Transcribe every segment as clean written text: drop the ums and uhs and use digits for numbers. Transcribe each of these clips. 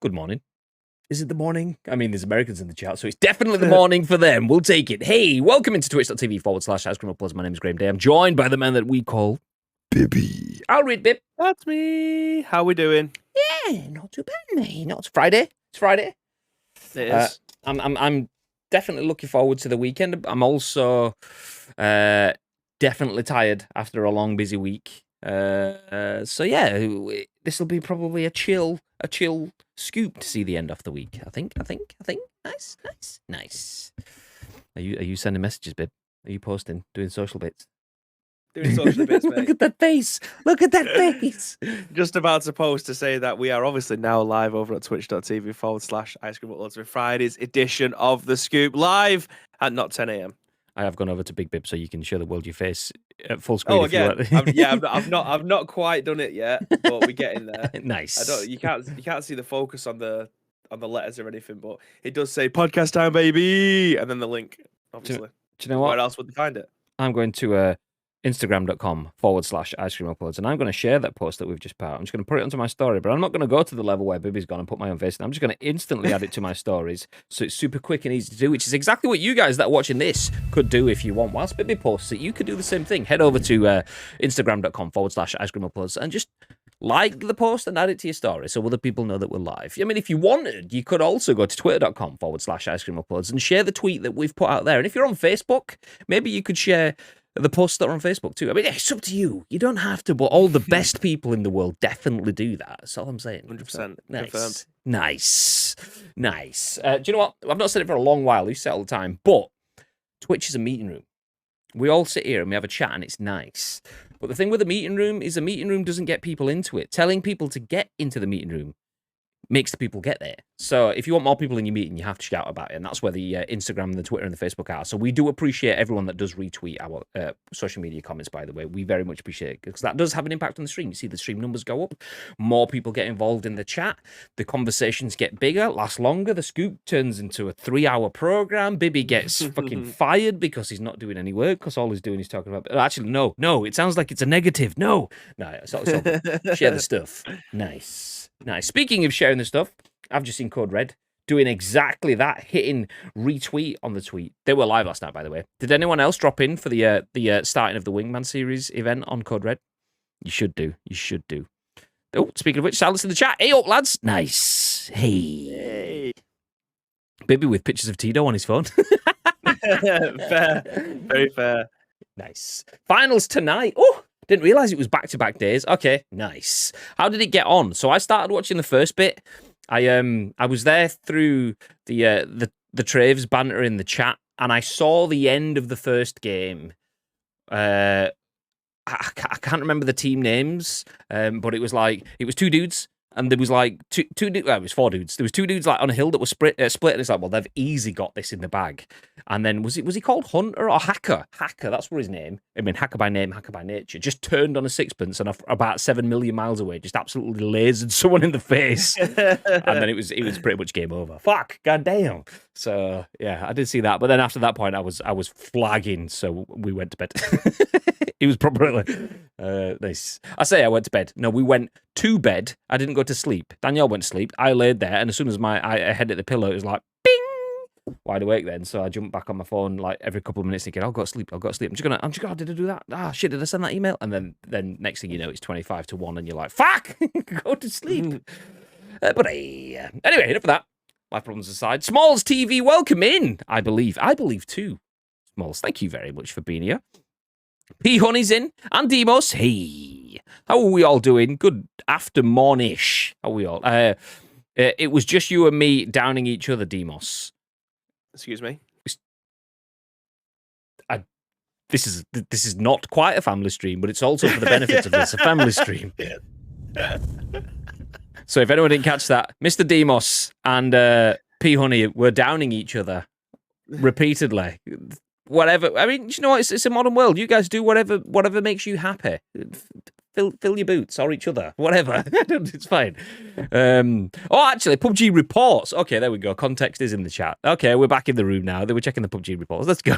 Good morning. Is it the morning? I mean, there's Americans in the chat, so it's definitely the morning for them. We'll take it. Hey, welcome into twitch.tv/IceCreamUploads. My name is Graham Day. I'm joined by the man that we call Bibby. I'll read Bib. That's me. How we doing? Yeah, not too bad, mate. It's Friday. It's Friday. It is. I'm definitely looking forward to the weekend. I'm also definitely tired after a long, busy week. So yeah, this will be probably a chill scoop to see the end of the week. I think. Nice. Are you sending messages, Bib? Are you posting, doing social bits? Doing social bits, mate. Look at that face. Look at that face. Just about to post to say that we are obviously now live over at twitch.tv/IceCreamUploads for Friday's edition of The Scoop, live at not 10 a.m. I have gone over to Big Bib so you can show the world your face at full screen. Oh, again, I've not quite done it yet, but we're getting there. Nice. You can't see the focus on the letters or anything, but it does say podcast time, baby, and then the link. Obviously, do you know what? Where else would they find it? I'm going to Instagram.com/IceCreamUploads, and I'm going to share that post that we've just put out. I'm just going to put it onto my story, but I'm not going to go to the level where Bibby's gone and put my own face in. I'm just going to instantly add it to my stories, so it's super quick and easy to do, which is exactly what you guys that are watching this could do if you want. Whilst Bibby posts it, you could do the same thing. Head over to Instagram.com/IceCreamUploads and just like the post and add it to your story so other people know that we're live. I mean, if you wanted, you could also go to Twitter.com/IceCreamUploads and share the tweet that we've put out there. And if you're on Facebook, maybe you could share the posts that are on Facebook too. I mean, it's up to you. You don't have to, but all the best people in the world definitely do that. That's all I'm saying. 100%. Nice. Confirmed. Nice. Do you know what? I've not said it for a long while. You say it all the time, but Twitch is a meeting room. We all sit here and we have a chat and it's nice. But the thing with a meeting room is a meeting room doesn't get people into it. Telling people to get into the meeting room makes the people get there. So if you want more people in your meeting, you have to shout about it. And that's where the Instagram and the Twitter and the Facebook are. So we do appreciate everyone that does retweet our social media comments, by the way. We very much appreciate it because that does have an impact on the stream. You see the stream numbers go up. More people get involved in the chat. The conversations get bigger, last longer. The scoop turns into a 3-hour program. Bibby gets fucking fired because he's not doing any work because all he's doing is talking about... Actually, no. It sounds like it's a negative. No, it's all share the stuff. Nice. Speaking of sharing the stuff, I've just seen Code Red doing exactly that, hitting retweet on the tweet. They were live last night, by the way. Did anyone else drop in for the starting of the Wingman series event on Code Red? You should do. Oh, speaking of which, silence in the chat. Hey up, lads. Nice. Hey. Bibby with pictures of Tito on his phone. Fair. Very fair. Nice. Finals tonight. Oh, didn't realise it was back-to-back days. Okay, nice. How did it get on? So I started watching the first bit. I was there through the Traves banter in the chat, and I saw the end of the first game. I can't remember the team names, but it was two dudes. And there was two dudes. Well, it was 4 dudes. There was 2 dudes on a hill that were split, and it's like, well, they've easy got this in the bag. And then was he called Hunter or Hacker? Hacker, that's what his name. I mean, Hacker by name, Hacker by nature. Just turned on a sixpence and about 7 million miles away, just absolutely lasered someone in the face. And then it was pretty much game over. Fuck, goddamn. So yeah, I did see that. But then after that point, I was flagging, so we went to bed. He was probably nice. I say I went to bed. No, we went to bed. I didn't go to sleep. Danielle went to sleep. I laid there, and as soon as I head at the pillow, it was like, bing! Wide awake then. So I jumped back on my phone like every couple of minutes thinking, I'll go to sleep. I'm just gonna, did I do that? Ah, shit, did I send that email? And then next thing you know, it's 25 to 1, and you're like, fuck! Go to sleep. But anyway, enough of that. Life problems aside. Smalls TV, welcome in. I believe too. Smalls, thank you very much for being here. P Honey's in, and Demos. Hey, how are we all doing? Good after mornish. How are we all? It was just you and me downing each other, Demos. Excuse me. This is not quite a family stream, but it's also for the benefit of this, a family stream. So if anyone didn't catch that, Mr. Demos and P Honey were downing each other repeatedly. Whatever. I mean, you know what? It's a modern world. You guys do whatever makes you happy. Fill your boots or each other. Whatever. It's fine. Actually, PUBG reports. Okay, there we go. Context is in the chat. Okay, we're back in the room now. They were checking the PUBG reports. Let's go.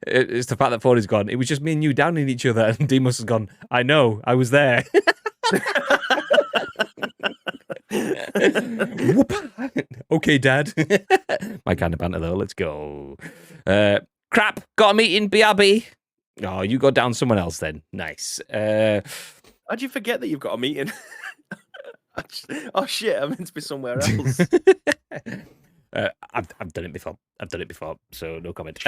It's the fact that phone is gone. It was just me and you downing each other, and Demos has gone, I know, I was there. Whoop. Okay, Dad. My kind of banter, though. Let's go. Crap. Got a meeting, BRB. Oh, you go down someone else then. Nice. How'd you forget that you've got a meeting? Oh, shit. I'm meant to be somewhere else. I've done it before. So no comment.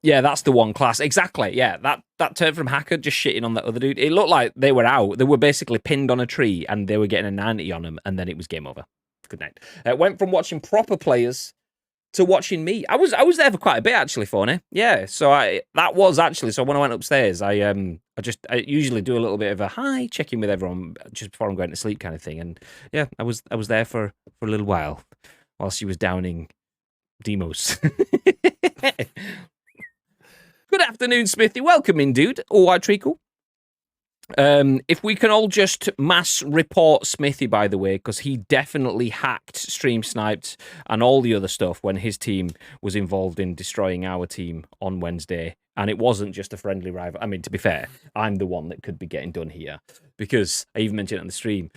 Yeah, that's the one class. Exactly. Yeah, that turn from hacker just shitting on that other dude. It looked like they were out. They were basically pinned on a tree and they were getting a 90 on them, and then it was game over. Good night. Went from watching proper players to watching me. I was there for quite a bit actually, Phony. Yeah, so that was actually, so when I went upstairs, I usually do a little bit of a hi, check in with everyone just before I'm going to sleep kind of thing. And yeah, I was there for a little while she was downing Demos. Good afternoon, Smithy. Welcome in, dude. All right, treacle. If we can all just mass report Smithy, by the way, because he definitely hacked, stream sniped, and all the other stuff when his team was involved in destroying our team on Wednesday. And it wasn't just a friendly rival. I mean, to be fair, I'm the one that could be getting done here because I even mentioned it on the stream.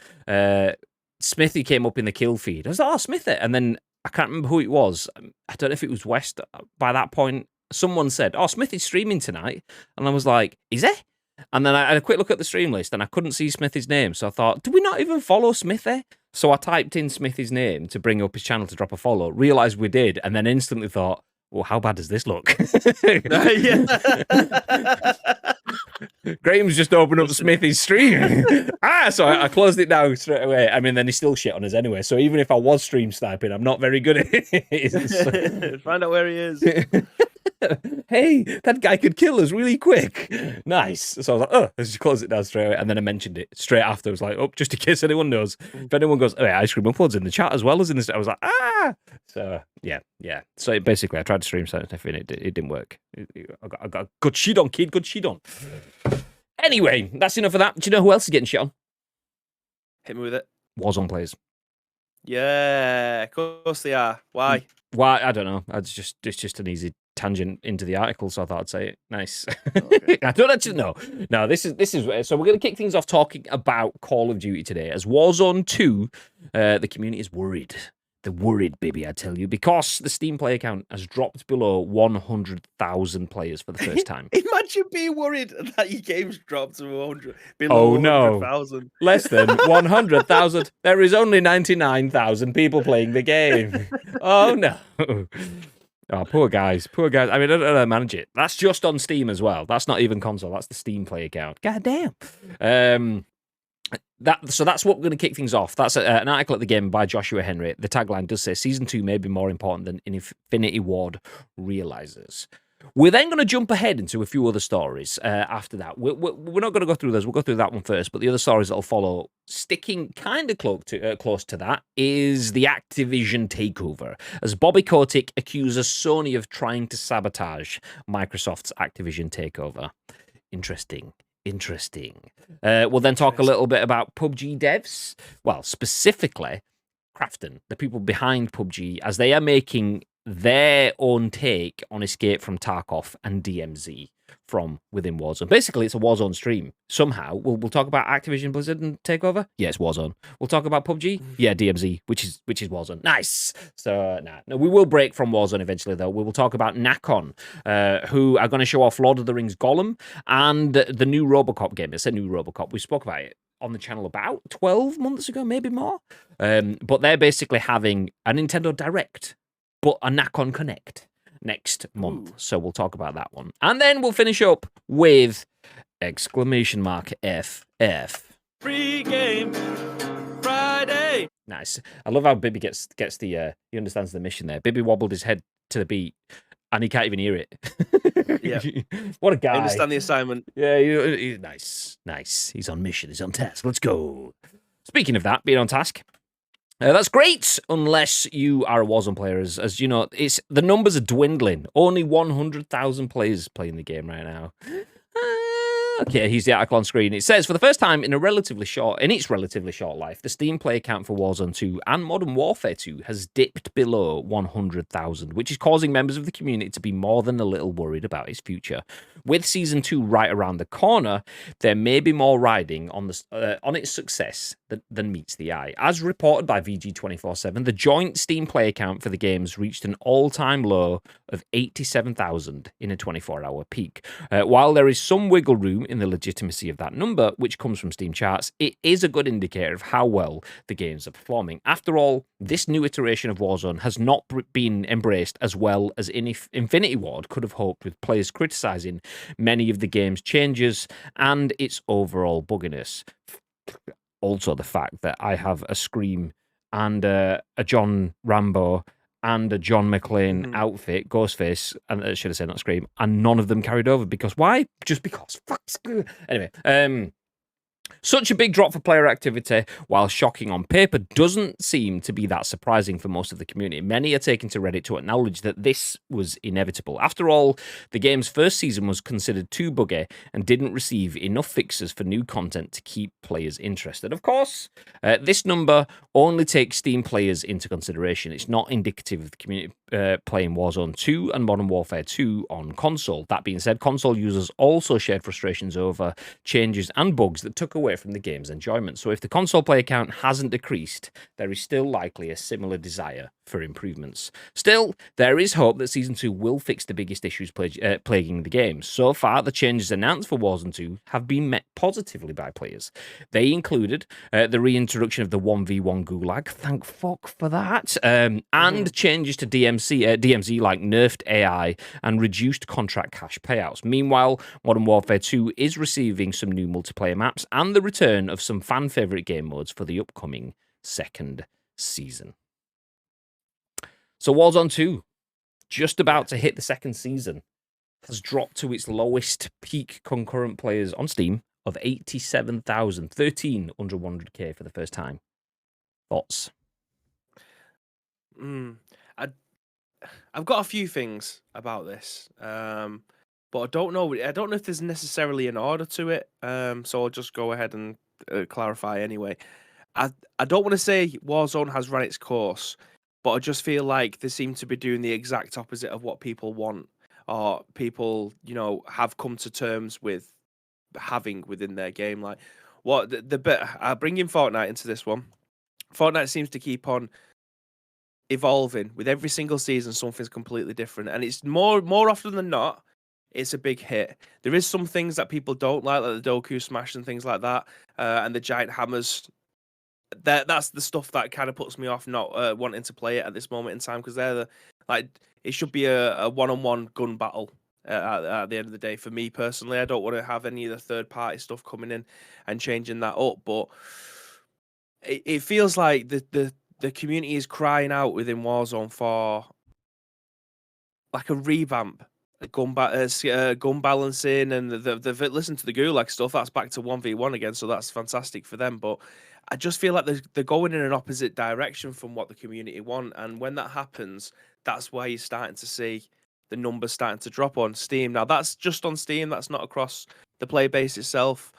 Smithy came up in the kill feed. I was like, oh, Smithy. And then I can't remember who it was. I don't know if it was West by that point. Someone said, oh, Smithy's streaming tonight. And I was like, is he? And then I had a quick look at the stream list and I couldn't see Smithy's name. So I thought, do we not even follow Smithy? So I typed in Smithy's name to bring up his channel to drop a follow, realised we did, and then instantly thought, well, how bad does this look? Graham's just opened up Smithy's stream. So I closed it down straight away. I mean, then he still shit on us anyway. So even if I was stream sniping, I'm not very good at it. Find out where he is. Hey, that guy could kill us really quick. Nice. So I was like, oh, let's just close it down straight away. And then I mentioned it straight after. I was like, oh, just in case anyone knows. If anyone goes, oh, yeah, Ice Cream Uploads in the chat as well as in this. I was like, ah. So, yeah. So basically, I tried to stream something and it didn't work. I got good shit on, kid. Good shit on. Anyway, that's enough of that. Do you know who else is getting shit on? Hit me with it. Warzone players. Yeah, of course they are. Why? I don't know. It's just an easy tangent into the article, so I thought I'd say it. Nice. Okay. I don't actually know. No, this is so we're going to kick things off talking about Call of Duty today. As Warzone 2, the community is worried. They're worried, baby, I tell you, because the Steam player count has dropped below 100,000 players for the first time. Imagine being worried that your game's dropped to 100, below 100,000. Less than 100,000. There is only 99,000 people playing the game. Oh, no. Oh, poor guys. I mean, I don't know how to manage it. That's just on Steam as well. That's not even console. That's the Steam player count. God damn. So that's what we're going to kick things off. That's an article at the game by Joshua Henry. The tagline does say, Season 2 may be more important than Infinity Ward realizes. We're then going to jump ahead into a few other stories after that. We're not going to go through those. We'll go through that one first. But the other stories that will follow, sticking kind of close to that, is the Activision takeover, as Bobby Kotick accuses Sony of trying to sabotage Microsoft's Activision takeover. Interesting. We'll then talk a little bit about PUBG devs. Well, specifically, Krafton, the people behind PUBG, as they are making their own take on Escape from Tarkov and DMZ from within Warzone. Basically, it's a Warzone stream. Somehow, we'll talk about Activision Blizzard and Takeover. Yeah, it's Warzone. We'll talk about PUBG. Yeah, DMZ, which is Warzone. Nice. So, no, we will break from Warzone eventually, though. We will talk about Nacon, who are going to show off Lord of the Rings Gollum and the new RoboCop game. It's a new RoboCop. We spoke about it on the channel about 12 months ago, maybe more. But they're basically having a Nintendo Direct, but a Nacon Connect next month. So we'll talk about that one. And then we'll finish up with FF. Free game Friday. Nice. I love how Bibby gets the he understands the mission there. Bibby wobbled his head to the beat and he can't even hear it. Yeah. What a guy. I understand the assignment. Yeah, he's nice. He's on mission. He's on task. Let's go. Speaking of that, being on task, that's great, unless you are a Warzone player. As you know, the numbers are dwindling. Only 100,000 players playing the game right now. Okay, here's the article on screen. It says, for the first time in its relatively short life, the Steam play count for Warzone 2 and Modern Warfare 2 has dipped below 100,000, which is causing members of the community to be more than a little worried about its future. With Season 2 right around the corner, there may be more riding on its success than meets the eye. As reported by VG247, the joint Steam play count for the games reached an all-time low of 87,000 in a 24-hour peak. While there is some wiggle room in the legitimacy of that number, which comes from Steam charts, it is a good indicator of how well the games are performing. After all, this new iteration of Warzone has not been embraced as well as Infinity Ward could have hoped, with players criticising many of the game's changes and its overall bugginess. Also, the fact that I have a Scream and a John Rambo and a John McClane outfit, Ghostface, and I should have said not Scream, and none of them carried over. Because why? Just because. Anyway, such a big drop for player activity, while shocking on paper, doesn't seem to be that surprising for most of the community. Many are taking to Reddit to acknowledge that this was inevitable. After all, the game's first season was considered too buggy and didn't receive enough fixes for new content to keep players interested. Of course, this number only takes Steam players into consideration. It's not indicative of the community playing Warzone 2 and Modern Warfare 2 on console. That being said, console users also shared frustrations over changes and bugs that took away from the game's enjoyment. So if the console player count hasn't decreased, there is still likely a similar desire for improvements. Still, there is hope that Season 2 will fix the biggest issues plaguing the game. So far, the changes announced for Warzone 2 have been met positively by players. They included the reintroduction of the 1v1 gulag, thank fuck for that, and changes to DMZ like nerfed AI and reduced contract cash payouts. Meanwhile, Modern Warfare 2 is receiving some new multiplayer maps and the return of some fan-favourite game modes for the upcoming second season. So Warzone 2, just about to hit the second season, has dropped to its lowest peak concurrent players on Steam of 87,000, 13 under 100k for the first time. Thoughts? I've got a few things about this, but I don't know if there's necessarily an order to it. So I'll just go ahead and clarify anyway. I don't want to say Warzone has run its course, but I just feel like they seem to be doing the exact opposite of what people want, or people, have come to terms with having within their game. Like, what the bit I bring in Fortnite into this one. Fortnite seems to keep on evolving with every single season. Something's completely different, and it's more often than not, it's a big hit. There is some things that people don't like the Doku Smash and things like that, and the giant hammers. That's the stuff that kind of puts me off not wanting to play it at this moment in time, because it should be a one-on-one gun battle at the end of the day. For me personally, I don't want to have any of the third-party stuff coming in and changing that up. But it feels like the community is crying out within Warzone for like a revamp, gun balancing, and they've listened to the Gulag stuff. That's back to 1v1 again, so that's fantastic for them. But I just feel like they're going in an opposite direction from what the community want, and when that happens, that's why you're starting to see the numbers starting to drop on Steam. Now, that's just on Steam. That's not across the player base itself.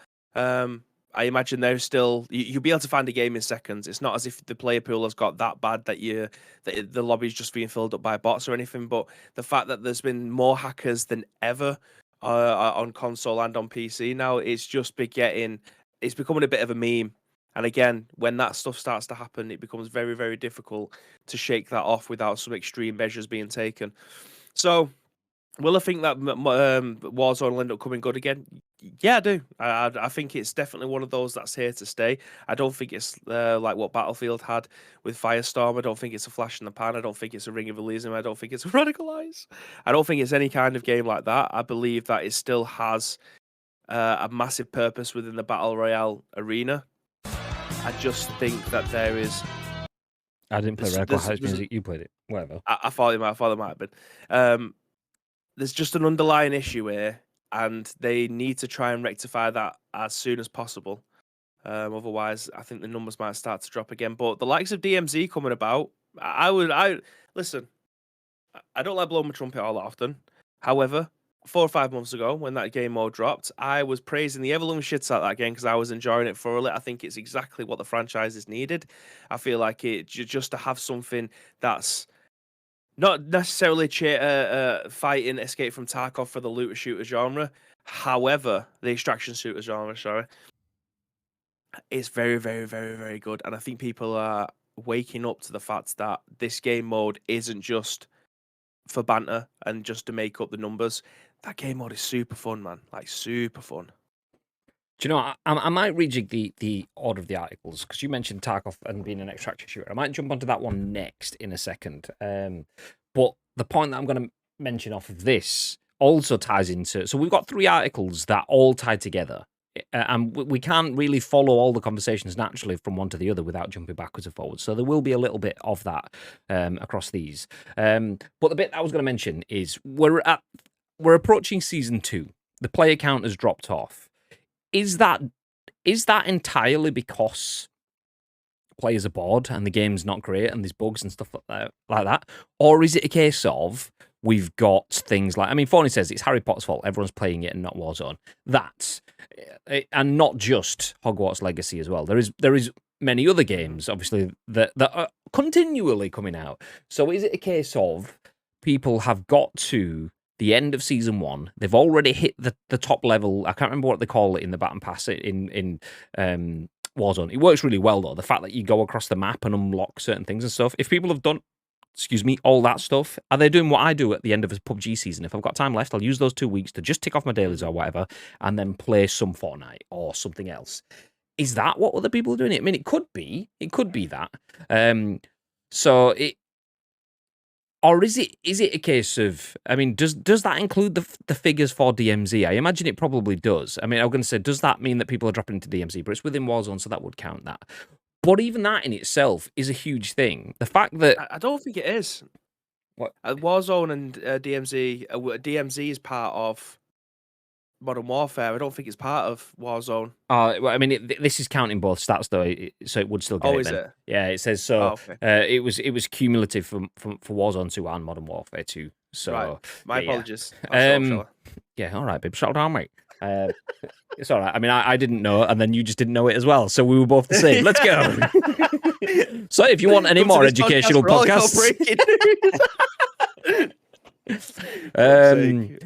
I imagine there's still you'll be able to find a game in seconds. It's not as if the player pool has got that bad that the lobby's just being filled up by bots or anything. But the fact that there's been more hackers than ever on console and on PC now, it's becoming a bit of a meme. And again, when that stuff starts to happen, it becomes very, very difficult to shake that off without some extreme measures being taken. So, will I think that Warzone will end up coming good again? Yeah, I do. I think it's definitely one of those that's here to stay. I don't think it's like what Battlefield had with Firestorm. I don't think it's a flash in the pan. I don't think it's a Ring of Elysium. I don't think it's a Radicalize. I don't think it's any kind of game like that. I believe that it still has a massive purpose within the Battle Royale arena. I just think that there is... I didn't play Radicalize Music. You played it. Whatever. I thought it might have been. There's just an underlying issue here, and they need to try and rectify that as soon as possible. Otherwise, I think the numbers might start to drop again. But the likes of DMZ coming about, listen. I don't like blowing my trumpet all that often. However, 4 or 5 months ago when that game mode dropped, I was praising the ever-loving shit out of that game because I was enjoying it thoroughly. I think it's exactly what the franchises needed. I feel like it just to have something that's not necessarily fighting Escape from Tarkov for the looter shooter genre. However, the extraction shooter genre, sorry, it's very, very, very, very good. And I think people are waking up to the fact that this game mode isn't just for banter and just to make up the numbers. That game mode is super fun, man. Like super fun. Do you know, I might rejig the order of the articles because you mentioned Tarkov and being an extraction shooter. I might jump onto that one next in a second. But the point that I'm going to mention off of this also ties into... So we've got 3 articles that all tie together. And we can't really follow all the conversations naturally from one to the other without jumping backwards and forwards. So there will be a little bit of that across these. But the bit I was going to mention is we're approaching season 2. The player count has dropped off. Is that entirely because players are bored and the game's not great and there's bugs and stuff like that? Or is it a case of we've got things like... I mean, Phony says it's Harry Potter's fault. Everyone's playing it and not Warzone. That's... And not just Hogwarts Legacy as well. There is many other games, obviously, that are continually coming out. So is it a case of people have got to... the end of season 1, they've already hit the top level. I can't remember what they call it in the Baton Pass in Warzone. It works really well, though. The fact that you go across the map and unlock certain things and stuff. If people have done, all that stuff, are they doing what I do at the end of a PUBG season? If I've got time left, I'll use those 2 weeks to just tick off my dailies or whatever and then play some Fortnite or something else. Is that what other people are doing? I mean, it could be. It could be that. Or is it a case of, I mean, does that include the figures for DMZ? I imagine it probably does. I mean, I'm going to say, does that mean that people are dropping into DMZ? But it's within Warzone, so that would count that. But even that in itself is a huge thing. The fact that... I don't think it is. What? Warzone and DMZ, DMZ is part of Modern Warfare. I don't think it's part of Warzone. Well, I mean, this is counting both stats though, so it would still get it. Is then. it? Yeah, it says so. Oh, okay. It was cumulative for Warzone 2 and Modern Warfare 2. So right. My apologies. Yeah, all right, babe. Shut down, mate. It's all right. I mean, I didn't know, and then you just didn't know it as well. So we were both the same. Let's go. So if you want any more educational podcasts.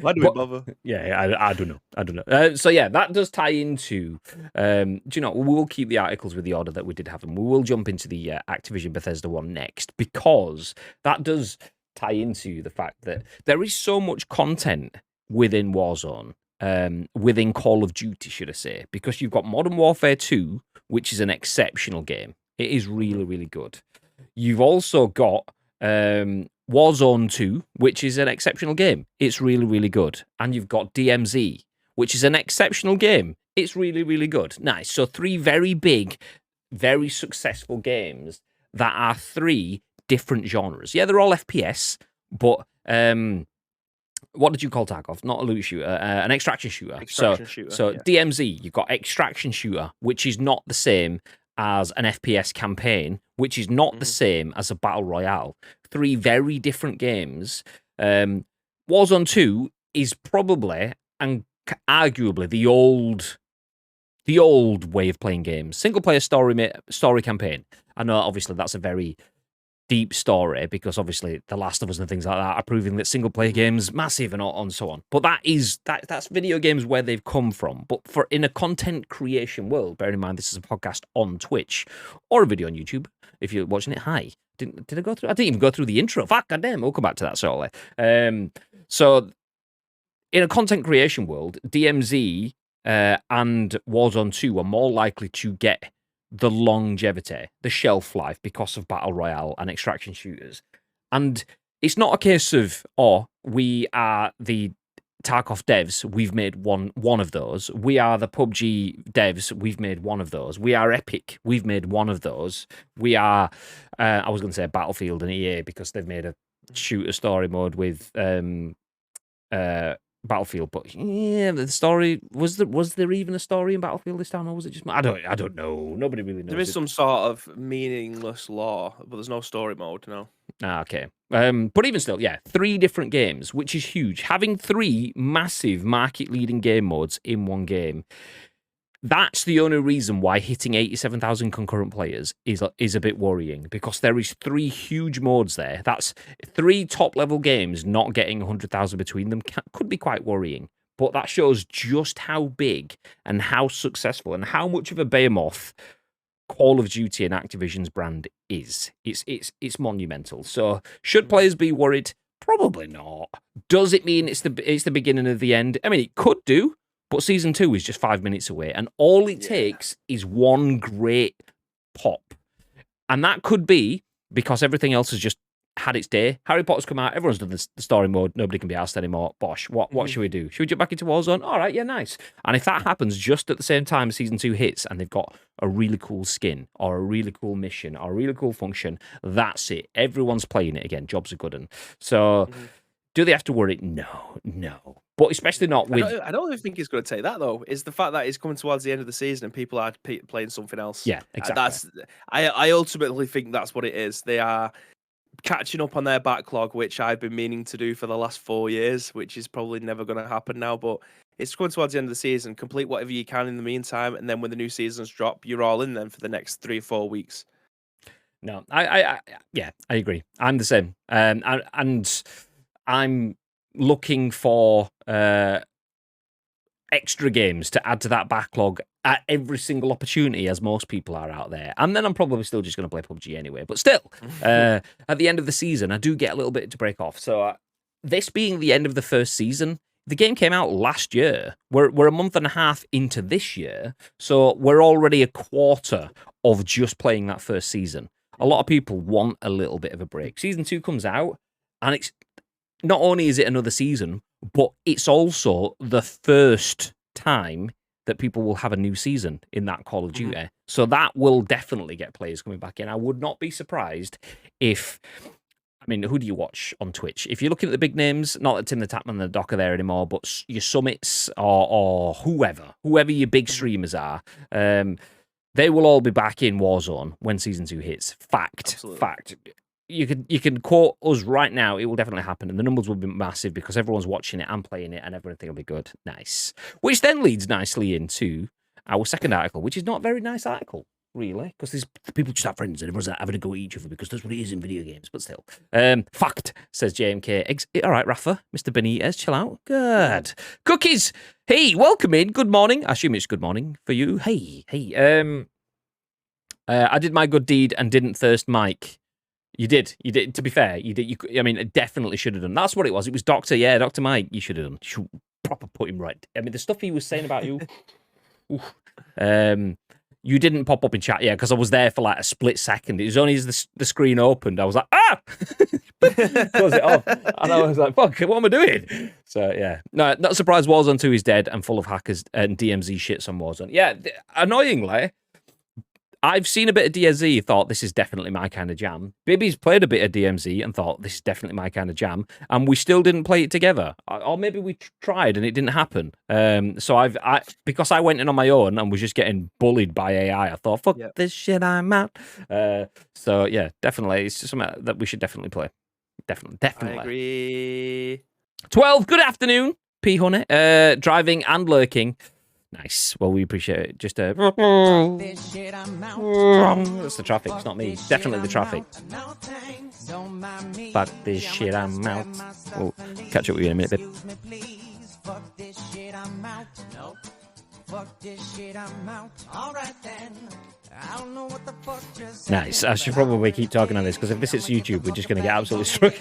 Why do we bother? Yeah, I don't know. So yeah, that does tie into. Do you know? We will keep the articles with the order that we did have them. We will jump into the Activision Bethesda one next because that does tie into the fact that there is so much content within Warzone, within Call of Duty, should I say? Because you've got Modern Warfare 2, which is an exceptional game. It is really, really good. You've also got Warzone 2, which is an exceptional game. It's really, really good. And you've got DMZ, which is an exceptional game. It's really, really good. Nice. So 3 very big, very successful games that are 3 different genres. Yeah, they're all FPS, but what did you call Tarkov? Not a loot shooter, an extraction shooter. So yeah. DMZ, you've got extraction shooter, which is not the same as an FPS campaign, which is not the same as a battle royale. 3 very different games. Warzone 2 is probably and arguably the old way of playing games. Single player story campaign. I know obviously that's a very deep story because obviously The Last of Us and things like that are proving that single player games massive and so on. But that's video games where they've come from. But for in a content creation world, bearing in mind this is a podcast on Twitch or a video on YouTube. If you're watching it, hi. Did I go through? I didn't even go through the intro. Fuck, goddamn. We'll come back to that shortly. So in a content creation world, DMZ and Warzone 2 are more likely to get the longevity, the shelf life because of battle royale and extraction shooters. And it's not a case of, we are the Tarkov devs, we've made one of those. We are the PUBG devs, we've made one of those. We are Epic, we've made one of those. We are, I was going to say Battlefield and EA because they've made a shooter story mode with Battlefield, but yeah, the story was there even a story in Battlefield this time, or was it just I don't know. Nobody really knows. There is some sort of meaningless lore, but there's no story mode. No. Okay. But even still, yeah, 3 different games, which is huge. Having 3 massive market-leading game modes in one game. That's the only reason why hitting 87,000 concurrent players is a bit worrying, because there is 3 huge modes there. That's 3 top-level games not getting 100,000 between them could be quite worrying. But that shows just how big and how successful and how much of a behemoth Call of Duty and Activision's brand is. It's monumental. So should players be worried? Probably not. Does it mean it's the beginning of the end? I mean, it could do. But Season 2 is just 5 minutes away, and all it takes is one great pop. And that could be because everything else has just had its day. Harry Potter's come out, everyone's done the story mode, nobody can be asked anymore. Bosh, what should we do? Should we jump back into Warzone? All right, yeah, nice. And if that happens just at the same time Season 2 hits, and they've got a really cool skin, or a really cool mission, or a really cool function, that's it. Everyone's playing it again. Jobs are good. And so... Do they have to worry? No. But especially not with... I don't even think it's going to take that, though. Is the fact that it's coming towards the end of the season and people are playing something else. Yeah, exactly. I ultimately think that's what it is. They are catching up on their backlog, which I've been meaning to do for the last 4 years, which is probably never going to happen now. But it's coming towards the end of the season. Complete whatever you can in the meantime, and then when the new seasons drop, you're all in then for the next 3 or 4 weeks. No, I agree. I'm the same. And I'm looking for extra games to add to that backlog at every single opportunity, as most people are out there. And then I'm probably still just going to play PUBG anyway. But still, at the end of the season, I do get a little bit to break off. So this being the end of the first season, the game came out last year. We're a month and a half into this year. So we're already a quarter of just playing that first season. A lot of people want a little bit of a break. Season 2 comes out, and it's not only is it another season, but it's also the first time that people will have a new season in that Call of Duty. So that will definitely get players coming back in. I would not be surprised if... I mean, who do you watch on Twitch? If you're looking at the big names, not that Tim the Tapman and the Doc are there anymore, but your Summits or whoever your big streamers are, they will all be back in Warzone when Season 2 hits. Fact. You can quote us right now, it will definitely happen, and the numbers will be massive because everyone's watching it and playing it, and everything will be good. Nice. Which then leads nicely into our second article, which is not a very nice article, really, because these people just have friends and everyone's having to go at each other because that's what it is in video games, but still. Fact, says JMK. All right, Rafa, Mr. Benitez, chill out. Good. Cookies, hey, welcome in. Good morning. I assume it's good morning for you. Hey. I did my good deed and didn't thirst Mike. You did. To be fair, you did. I mean, it definitely should have done. That's what it was. It was Dr. Mike. You should have done. You should proper put him right. I mean, the stuff he was saying about you. You didn't pop up in chat, because I was there for like a split second. It was only as the screen opened, I was like, close it off. And I was like, fuck, what am I doing? So, yeah. No, not surprised Warzone 2 is dead and full of hackers and DMZ shits on Warzone. Yeah, annoyingly, I've seen a bit of DMZ, thought this is definitely my kind of jam. Bibby's played a bit of DMZ and thought this is definitely my kind of jam, and we still didn't play it together. Or maybe we tried and it didn't happen. So because I went in on my own and was just getting bullied by AI, I thought, fuck this shit, I'm out. So yeah, definitely, it's just something that we should definitely play. Definitely. I agree. 12, good afternoon, P Honey. Driving and lurking. Nice. Well, we appreciate it. Just that's the traffic. It's not me. Definitely the traffic. Fuck this shit, I'm out. We'll catch up with you in a minute, babe. Nice. I should probably keep talking on this because if this hits YouTube, we're just going to get absolutely struck.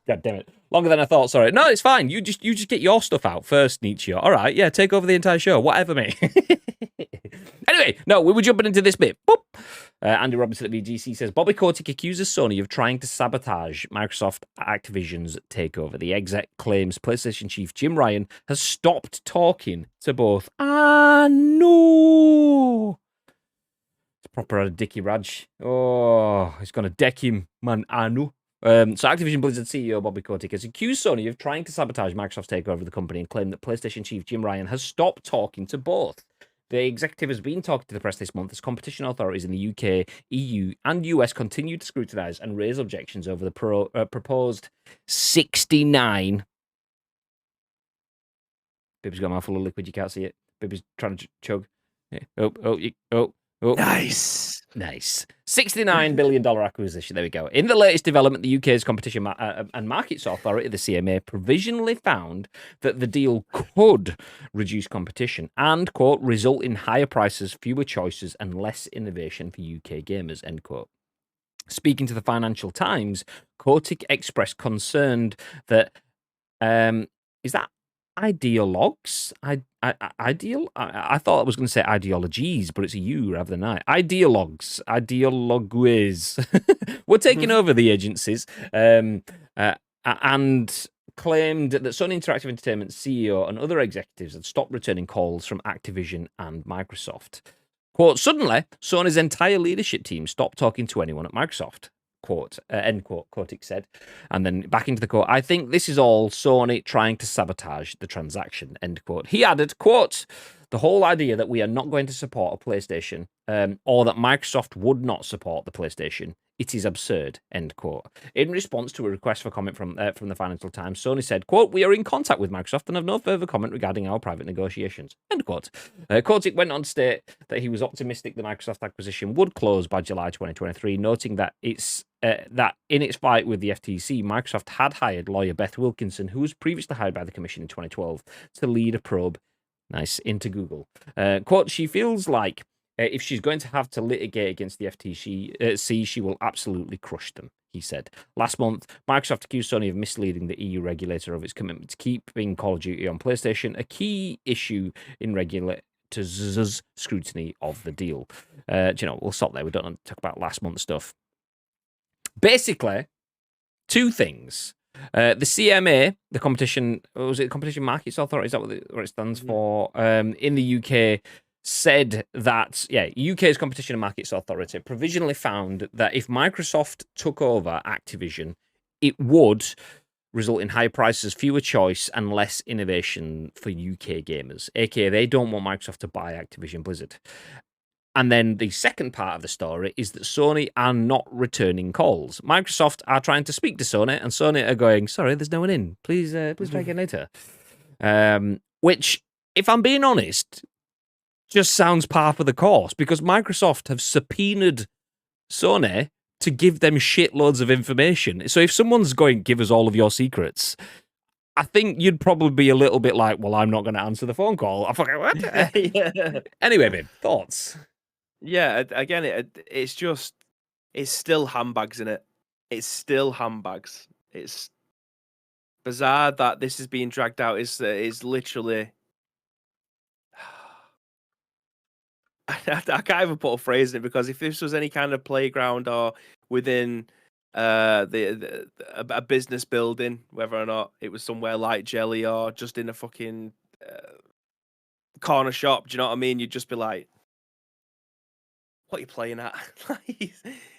God damn it. Longer than I thought, sorry. No, it's fine. You just get your stuff out first, Nietzsche. All right, yeah, take over the entire show. Whatever, mate. Anyway, no, we were jumping into this bit. Boop. Andy Robinson at VGC says, Bobby Kotick accuses Sony of trying to sabotage Microsoft Activision's takeover. The exec claims PlayStation chief Jim Ryan has stopped talking to both. No. It's proper a dicky Raj. Oh, he's going to deck him, man. I know. So Activision Blizzard CEO Bobby Kotick has accused Sony of trying to sabotage Microsoft's takeover of the company and claimed that PlayStation chief Jim Ryan has stopped talking to both. The executive has been talking to the press this month as competition authorities in the UK, EU, and US continue to scrutinise and raise objections over the proposed 69. Baby's got a mouthful of liquid, you can't see it. Baby's trying to chug. Oh. Nice. $69 billion acquisition. There we go. In the latest development, the UK's Competition and Markets Authority, the CMA, provisionally found that the deal could reduce competition and, quote, result in higher prices, fewer choices, and less innovation for UK gamers, end quote. Speaking to the Financial Times, Kotick expressed concern that, is that ideologues? I thought I was going to say ideologies, but it's a U rather than I. Ideologues. We're taking over the agencies and claimed that Sony Interactive Entertainment CEO and other executives had stopped returning calls from Activision and Microsoft. Quote, suddenly, Sony's entire leadership team stopped talking to anyone at Microsoft. Quote, end quote, Kotick said. And then back into the quote, I think this is all Sony trying to sabotage the transaction, end quote. He added, quote, the whole idea that we are not going to support a PlayStation or that Microsoft would not support the PlayStation, it is absurd, end quote. In response to a request for comment from the Financial Times, Sony said, quote, we are in contact with Microsoft and have no further comment regarding our private negotiations, end quote. Kotick went on to state that he was optimistic the Microsoft acquisition would close by July 2023, noting that that in its fight with the FTC, Microsoft had hired lawyer Beth Wilkinson, who was previously hired by the Commission in 2012, to lead a probe, into Google. Quote, she feels like if she's going to have to litigate against the FTC, she will absolutely crush them, he said. Last month, Microsoft accused Sony of misleading the EU regulator of its commitment to keeping Call of Duty on PlayStation, a key issue in regulators' scrutiny of the deal. We'll stop there. We don't want to talk about last month's stuff. Basically, two things. The CMA, the Competition Markets Authority, is that what it stands for? In the UK, said that, UK's Competition and Markets Authority provisionally found that if Microsoft took over Activision, it would result in higher prices, fewer choice, and less innovation for UK gamers. AKA, they don't want Microsoft to buy Activision Blizzard. And then the second part of the story is that Sony are not returning calls. Microsoft are trying to speak to Sony, and Sony are going, sorry, there's no one in. Please try again later. Which, if I'm being honest, just sounds par for the course, because Microsoft have subpoenaed Sony to give them shitloads of information. So if someone's going, give us all of your secrets, I think you'd probably be a little bit like, well, I'm not going to answer the phone call. I fucking what? Yeah. Anyway, babe, thoughts? Yeah, again, it's still handbags in it. It's still handbags. It's bizarre that this is being dragged out. Is literally. I can't even put a phrase in it, because if this was any kind of playground or within a business building, whether or not it was somewhere like Jelly or just in a fucking corner shop, do you know what I mean? You'd just be like, what are you playing at?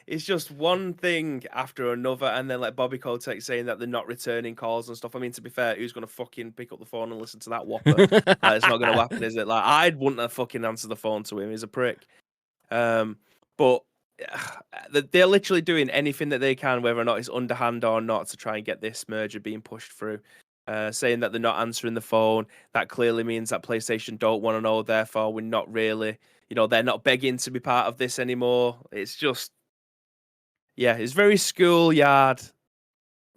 It's just one thing after another, and then like Bobby Kotick saying that they're not returning calls and stuff. I mean, to be fair, who's gonna fucking pick up the phone and listen to that whopper? It's not gonna happen, is it? Like, I wouldn't have fucking answered the phone to him. He's a prick. But they're literally doing anything that they can, whether or not it's underhand or not, to try and get this merger being pushed through. Saying that they're not answering the phone, that clearly means that PlayStation don't want to know. Therefore, we're not really, they're not begging to be part of this anymore. It's just, it's very schoolyard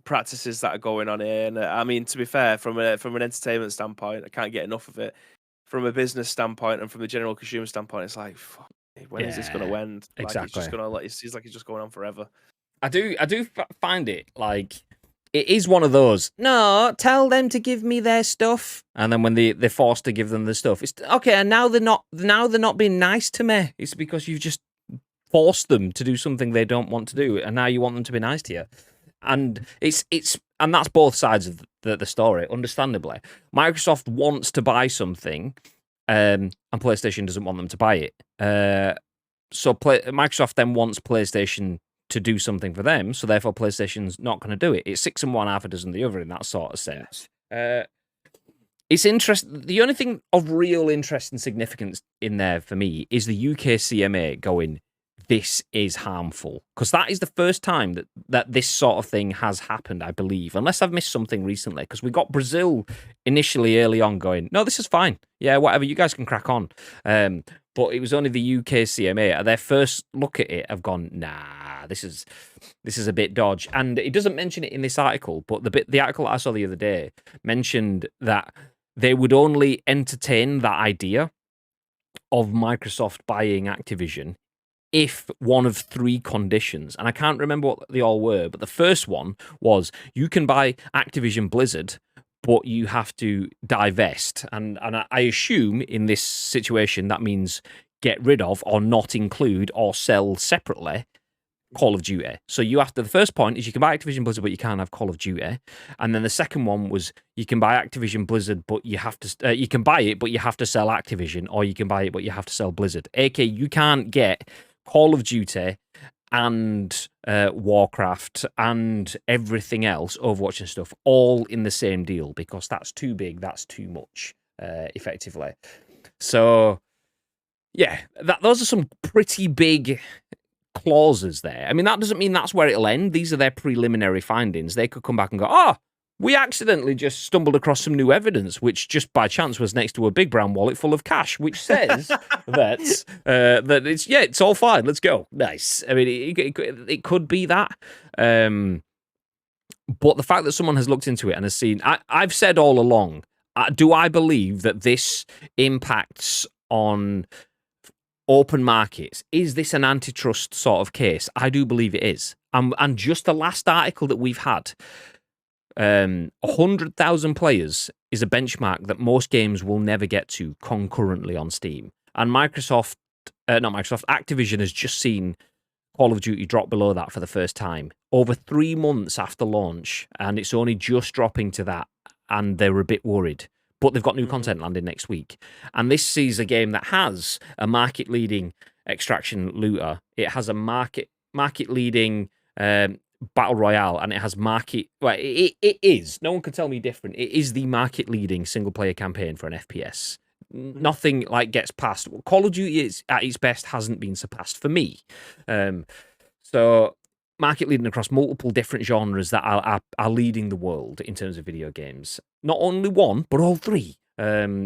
practices that are going on here. And I mean, to be fair, from an entertainment standpoint, I can't get enough of it. From a business standpoint and from the general consumer standpoint, it's like, fuck, when is this going to end? Like, exactly. It's just going to it seems like it's just going on forever. I do find it like, it is one of those, no, tell them to give me their stuff. And then when they're forced to give them the stuff, it's okay, and now they're not being nice to me. It's because you've just forced them to do something they don't want to do, and now you want them to be nice to you. And and that's both sides of the story, understandably. Microsoft wants to buy something, and PlayStation doesn't want them to buy it. So Microsoft then wants PlayStation to do something for them, so therefore PlayStation's not going to do it. It's 6 and one, half a dozen the other in that sort of sense. It's interesting. The only thing of real interest and significance in there for me is the UK CMA going, this is harmful. Because that is the first time that this sort of thing has happened, I believe. Unless I've missed something recently. Because we got Brazil initially early on going, no, this is fine. Yeah, whatever, you guys can crack on. But it was only the UK CMA at their first look at it have gone, nah, this is a bit dodge. And it doesn't mention it in this article, but the article I saw the other day mentioned that they would only entertain that idea of Microsoft buying Activision if one of 3 conditions, and I can't remember what they all were, but the first one was you can buy Activision Blizzard, but you have to divest. And I assume in this situation that means get rid of or not include or sell separately Call of Duty. So you have to, the first point is you can buy Activision Blizzard, but you can't have Call of Duty. And then the second one was you can buy Activision Blizzard, but you have to, you can buy it, but you have to sell Activision, or you can buy it, but you have to sell Blizzard. AK, you can't get Call of Duty and Warcraft and everything else, Overwatch and stuff, all in the same deal, because that's too big, that's too much, effectively. So, yeah, those are some pretty big clauses there. I mean, that doesn't mean that's where it'll end. These are their preliminary findings. They could come back and go, oh, we accidentally just stumbled across some new evidence, which just by chance was next to a big brown wallet full of cash, which says that it's all fine. Let's go. Nice. I mean, it could be that. But the fact that someone has looked into it and has seen, I've said all along, do I believe that this impacts on open markets? Is this an antitrust sort of case? I do believe it is. And just the last article that we've had, 100,000 players is a benchmark that most games will never get to concurrently on Steam. And Activision has just seen Call of Duty drop below that for the first time over 3 months after launch, and it's only just dropping to that, and they're a bit worried. But they've got new content landing next week. And this sees a game that has a market-leading extraction looter. It has a market-leading battle royale, and it has it is, no one can tell me different, it is the market-leading single-player campaign for an FPS. Nothing like gets past. Call of Duty is, at its best, hasn't been surpassed for me. So market-leading across multiple different genres that are leading the world in terms of video games. Not only one, but all 3.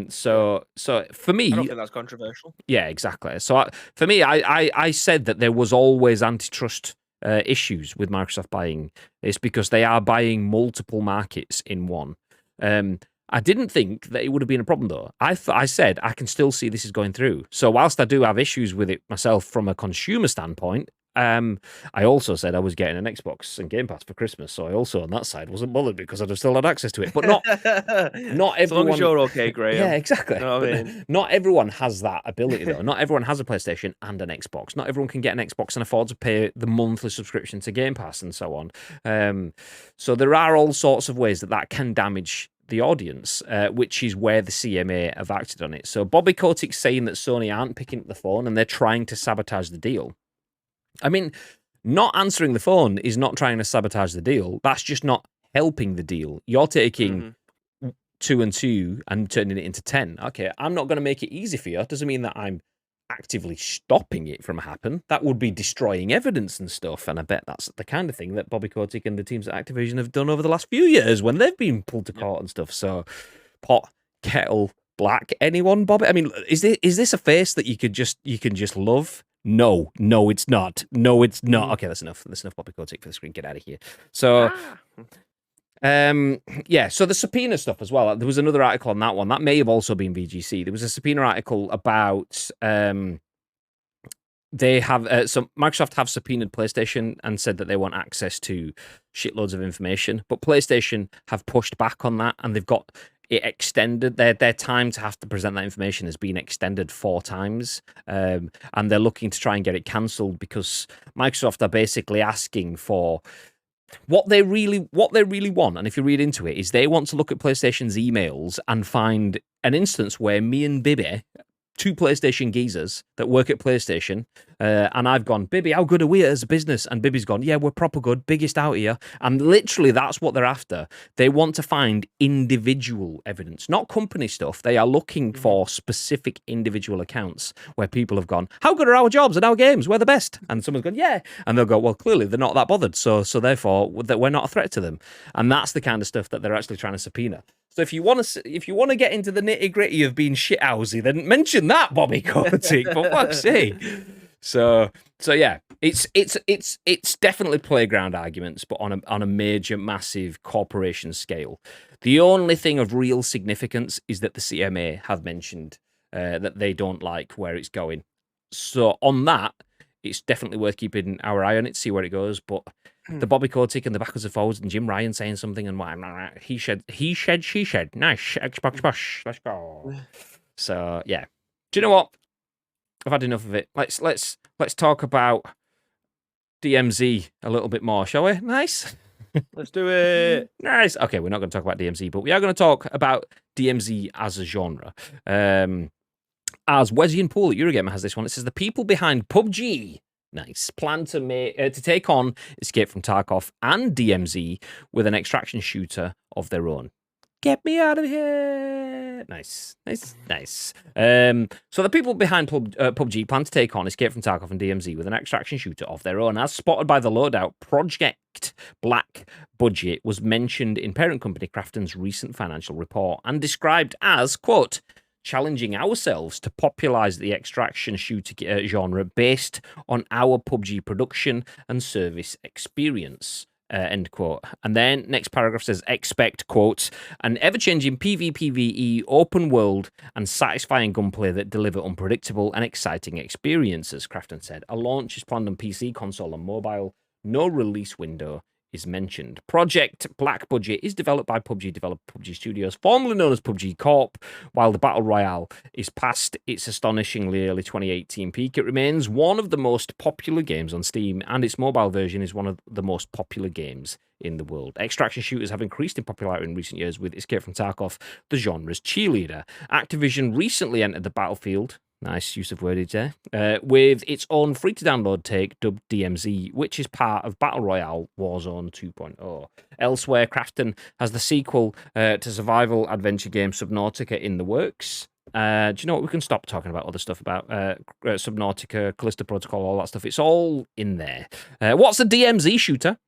So for me, I don't think that's controversial. Yeah, exactly. So for me, I said that there was always antitrust issues with Microsoft buying this because they are buying multiple markets in one. I didn't think that it would have been a problem, though. I said I can still see this is going through. So whilst I do have issues with it myself from a consumer standpoint, I also said I was getting an Xbox and Game Pass for Christmas, so I also on that side wasn't bothered because I'd have still had access to it. But not everyone. As long as you're okay, Graham. Yeah, exactly. You know what I mean? Not everyone has that ability, though. Not everyone has a PlayStation and an Xbox. Not everyone can get an Xbox and afford to pay the monthly subscription to Game Pass and so on. So there are all sorts of ways that can damage the audience, which is where the CMA have acted on it. So Bobby Kotick's saying that Sony aren't picking up the phone and they're trying to sabotage the deal. I mean, not answering the phone is not trying to sabotage the deal. That's just not helping the deal. You're taking 2 and 2 and turning it into 10. Okay, I'm not going to make it easy for you. It doesn't mean that I'm actively stopping it from happening. That would be destroying evidence and stuff. And I bet that's the kind of thing that Bobby Kotick and the teams at Activision have done over the last few years when they've been pulled to court and stuff. So, pot, kettle, black. Anyone, Bobby? I mean, is this a face that you can just love? No, it's not. No, it's not. Okay, that's enough. That's enough Bobby Kotick for the screen. Get out of here. So, yeah, so the subpoena stuff as well. There was another article on that one. That may have also been VGC. There was a subpoena article about they have so Microsoft have subpoenaed PlayStation and said that they want access to shitloads of information, but PlayStation have pushed back on that and they've got it extended. Their time to have to present that information has been extended 4 times, and they're looking to try and get it cancelled because Microsoft are basically asking for what they really want. And if you read into it, is they want to look at PlayStation's emails and find an instance where me and Bibby two PlayStation geezers that work at PlayStation, and I've gone, Bibby, how good are we as a business? And Bibby's gone, yeah, we're proper good, biggest out here. And literally, that's what they're after. They want to find individual evidence, not company stuff. They are looking for specific individual accounts where people have gone, how good are our jobs and our games? We're the best. And someone's gone, yeah. And they'll go, well, clearly they're not that bothered, so therefore we're not a threat to them. And that's the kind of stuff that they're actually trying to subpoena. So if you want to get into the nitty gritty of being shithousey, then mention that, Bobby Kotick, for fuck's sake. So yeah, it's definitely playground arguments, but on a major, massive corporation scale. The only thing of real significance is that the CMA have mentioned that they don't like where it's going. So on that, it's definitely worth keeping our eye on it, see where it goes. But the Bobby Kotick and the backwards and forwards and Jim Ryan saying something and he shed, she shed. Nice, Xbox push. Let's go. So yeah, do you know what? I've had enough of it. Let's talk about DMZ a little bit more, shall we? Nice. Let's do it. Nice. Okay, we're not going to talk about DMZ, but we are going to talk about DMZ as a genre. As Wesley Yin-Poole at Eurogamer has this one, it says the people behind PUBG. Nice. Plan to take on Escape from Tarkov and DMZ with an extraction shooter of their own. Get me out of here. Nice. So the people behind PUBG plan to take on Escape from Tarkov and DMZ with an extraction shooter of their own. As spotted by the loadout, Project Black Budget was mentioned in parent company Krafton's recent financial report and described as, quote, challenging ourselves to popularize the extraction shooter genre based on our PUBG production and service experience. End quote. And then next paragraph says, expect, quote, an ever-changing PvPvE open world and satisfying gunplay that deliver unpredictable and exciting experiences, Krafton said. A launch is planned on PC, console, and mobile. No release window is mentioned. Project Black Budget is developed by PUBG developer PUBG Studios, formerly known as PUBG Corp. While the Battle Royale is past its astonishingly early 2018 peak, it remains one of the most popular games on Steam, and its mobile version is one of the most popular games in the world. Extraction shooters have increased in popularity in recent years, with Escape from Tarkov the genre's cheerleader. Activision recently entered the battlefield. Nice use of wordage there. With its own free-to-download take, dubbed DMZ, which is part of Battle Royale Warzone 2.0. Elsewhere, Krafton has the sequel to survival adventure game Subnautica in the works. Do you know what? We can stop talking about other stuff about Subnautica, Callisto Protocol, all that stuff. It's all in there. What's a DMZ shooter?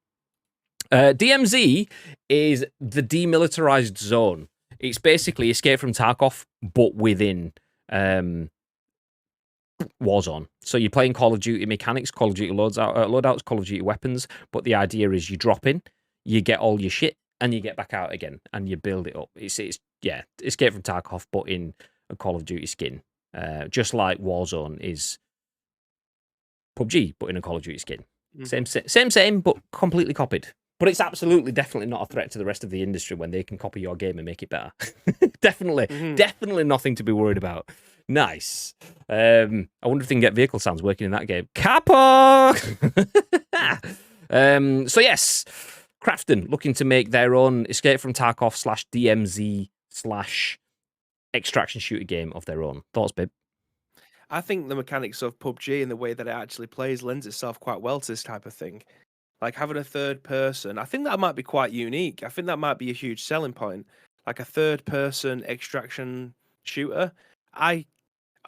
DMZ is the demilitarized zone. It's basically Escape from Tarkov, but within Warzone. So you're playing Call of Duty mechanics, Call of Duty loadouts, Call of Duty weapons, but the idea is you drop in, you get all your shit, and you get back out again, and you build it up. It's Escape from Tarkov, but in a Call of Duty skin. Just like Warzone is PUBG, but in a Call of Duty skin. Same, but completely copied. But it's absolutely, definitely not a threat to the rest of the industry when they can copy your game and make it better. Definitely nothing to be worried about. Nice. I wonder if they can get vehicle sounds working in that game. Kappa! So yes, Krafton looking to make their own Escape from Tarkov /DMZ /extraction shooter game of their own. Thoughts, babe? I think the mechanics of PUBG and the way that it actually plays lends itself quite well to this type of thing. Like having a third person, I think that might be quite unique. I think that might be a huge selling point. Like a third person extraction shooter.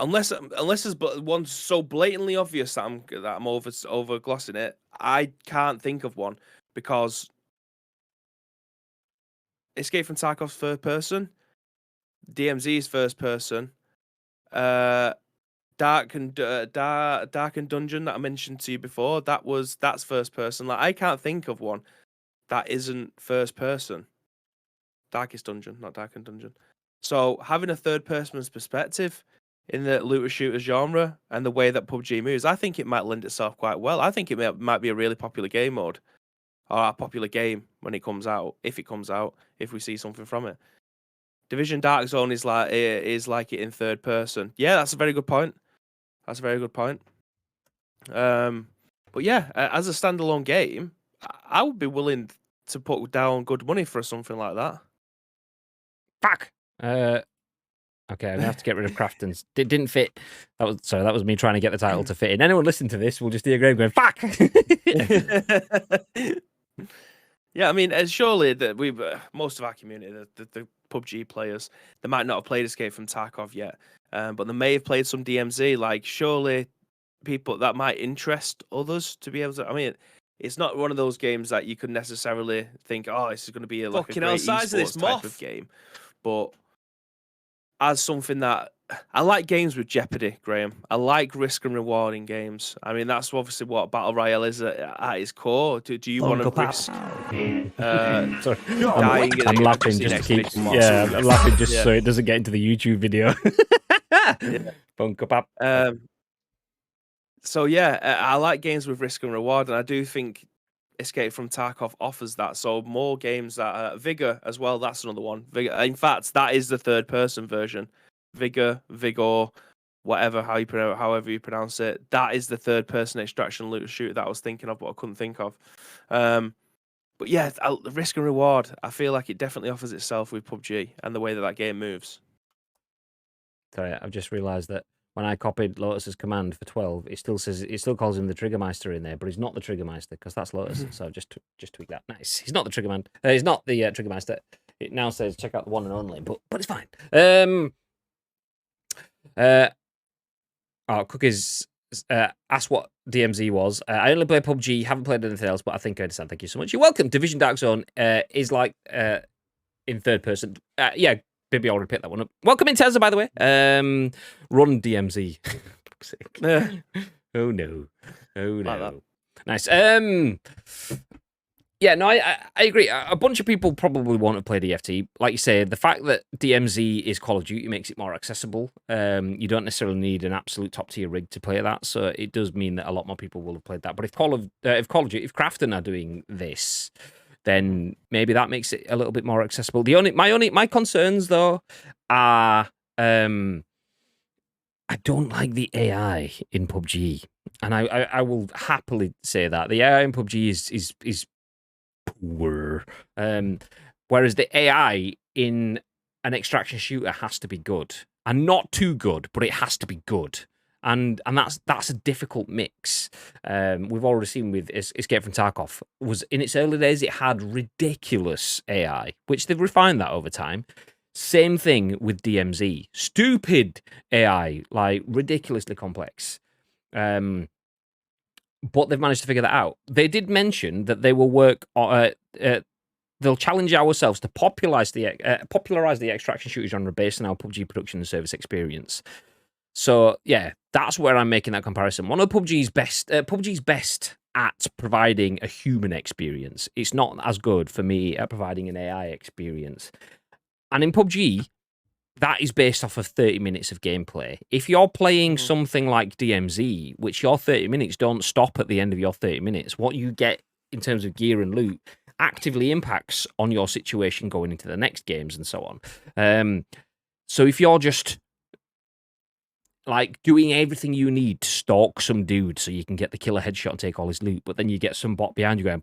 Unless there's one so blatantly obvious that I'm overglossing it, I can't think of one, because Escape from Tarkov's third person, DMZ's first person, Dark and Dungeon that I mentioned to you before, that's first person. Like, I can't think of one that isn't first person. Darkest Dungeon, not Dark and Dungeon. So having a third person's perspective in the looter shooter genre and the way that PUBG moves, I think it might lend itself quite well. I think it might be a really popular game mode, or a popular game when it comes out, if we see something from it. Division Dark Zone is like it in third person. Yeah, that's a very good point. But yeah, as a standalone game, I would be willing to put down good money for something like that. Fuck. Okay, I'm gonna have to get rid of Crafton's. It didn't fit. That was me trying to get the title to fit in. Anyone listening to this will just hear Graham going, fuck! Yeah, I mean, surely that we most of our community, the PUBG players, they might not have played Escape from Tarkov yet, but they may have played some DMZ. Like, surely people that might interest others to be able to. I mean, it's not one of those games that you could necessarily think, oh, this is going to be like a great esports type of game, but as something that I like games with jeopardy, Graham. I like risk and reward in games. I mean, that's obviously what Battle Royale is at its core. Do you want to risk Sorry, dying? I'm laughing just to keep. Yeah, I'm laughing just so it doesn't get into the YouTube video. Funko Pop. So yeah, I like games with risk and reward, and I do think Escape from Tarkov offers that. So more games that Vigor as well. That's another one. Vigor. In fact, that is the third-person version. Vigor, whatever however you pronounce it. That is the third-person extraction loot shooter that I was thinking of, but I couldn't think of. But yeah, the risk and reward. I feel like it definitely offers itself with PUBG and the way that game moves. Sorry, I've just realised that when I copied Lotus's command for 12, it still calls him the Triggermeister in there, but he's not the Triggermeister because that's Lotus. So just tweak that. Nice. He's not the Triggerman. He's not the Triggermeister. It now says check out the one and only, but it's fine. Cookies asked what DMZ was. I only play PUBG, haven't played anything else, but I think I understand. Thank you so much. You're welcome. Division Dark Zone is like in third person. Yeah. Maybe I'll repeat that one up. Welcome in, Tezza, by the way. Run DMZ. Oh no. Like nice. Yeah, no, I agree. A bunch of people probably want to play DFT. Like you say, the fact that DMZ is Call of Duty makes it more accessible. You don't necessarily need an absolute top tier rig to play that, so it does mean that a lot more people will have played that. But if Call of Duty, if Crafton are doing this, then maybe that makes it a little bit more accessible. My concerns though are I don't like the AI in PUBG, and I will happily say that the AI in PUBG is poor. Whereas the AI in an extraction shooter has to be good, and not too good, but it has to be good. And that's a difficult mix. We've already seen with Escape from Tarkov, was in its early days it had ridiculous AI, which they've refined that over time. Same thing with DMZ, stupid AI, like ridiculously complex. But they've managed to figure that out. They did mention that they will work. They'll challenge ourselves to popularize the extraction shooter genre based on our PUBG production and service experience. So yeah, that's where I'm making that comparison. One of PUBG's best at providing a human experience. It's not as good for me at providing an AI experience. And in PUBG, that is based off of 30 minutes of gameplay. If you're playing something like DMZ, which your 30 minutes don't stop at the end of your 30 minutes, what you get in terms of gear and loot actively impacts on your situation going into the next games and so on. So if you're just like doing everything you need to stalk some dude so you can get the killer headshot and take all his loot, but then you get some bot behind you going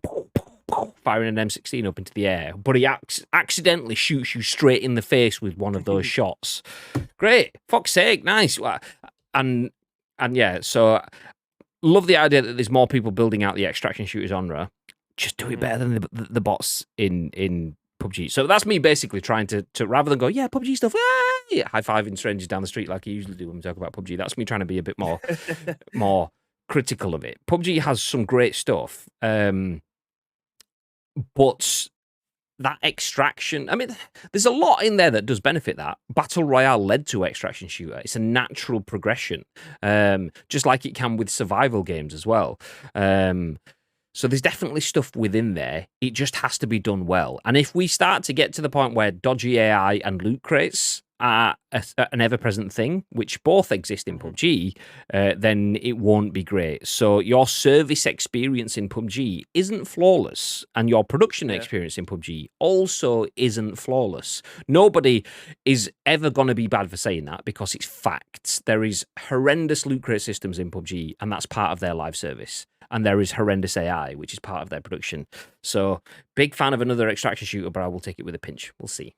firing an M16 up into the air, but he accidentally shoots you straight in the face with one of those shots. Great, fuck's sake, nice. And yeah, so love the idea that there's more people building out the extraction shooter genre. Just do it better than the bots in PUBG. So that's me basically trying to rather than go, yeah, PUBG stuff, high-fiving strangers down the street like I usually do when we talk about PUBG. That's me trying to be a bit more critical of it. PUBG has some great stuff, but that extraction, I mean, there's a lot in there that does benefit that. Battle Royale led to extraction shooter. It's a natural progression, just like it can with survival games as well. So there's definitely stuff within there. It just has to be done well. And if we start to get to the point where dodgy AI and loot crates are an ever-present thing, which both exist in PUBG, then it won't be great. So your service experience in PUBG isn't flawless, and your production experience in PUBG also isn't flawless. Nobody is ever going to be bad for saying that because it's facts. There is horrendous loot crate systems in PUBG, and that's part of their live service. And there is horrendous AI, which is part of their production. So, big fan of another extraction shooter, but I will take it with a pinch. We'll see.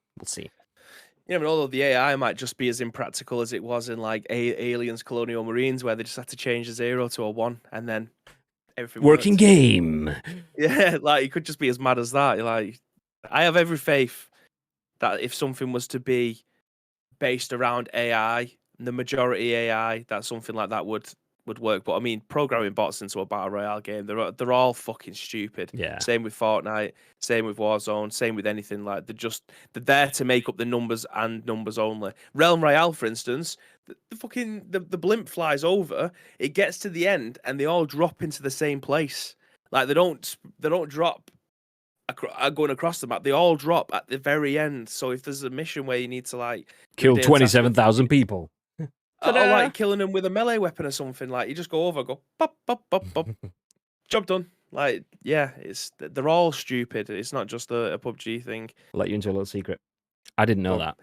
You never know, though, the AI might just be as impractical as it was in like Aliens Colonial Marines, where they just had to change a 0 to a 1 and then everything Working worked. game. Yeah, like it could just be as mad as that. Like, I have every faith that if something was to be based around AI, the majority AI, that something like that would work. But I mean, programming bots into a battle royale game, they're all fucking stupid. Yeah. Same with Fortnite, same with Warzone, same with anything. Like they're there to make up the numbers and numbers only. Realm Royale, for instance, the fucking the blimp flies over, it gets to the end, and they all drop into the same place. Like they don't drop going across the map. They all drop at the very end. So if there's a mission where you need to like Kill 27,000 people. or like killing them with a melee weapon or something, like you just go over, go pop, pop, pop, pop, job done. Like, yeah, they're all stupid. It's not just a PUBG thing. I'll let you into a little secret. I didn't know that,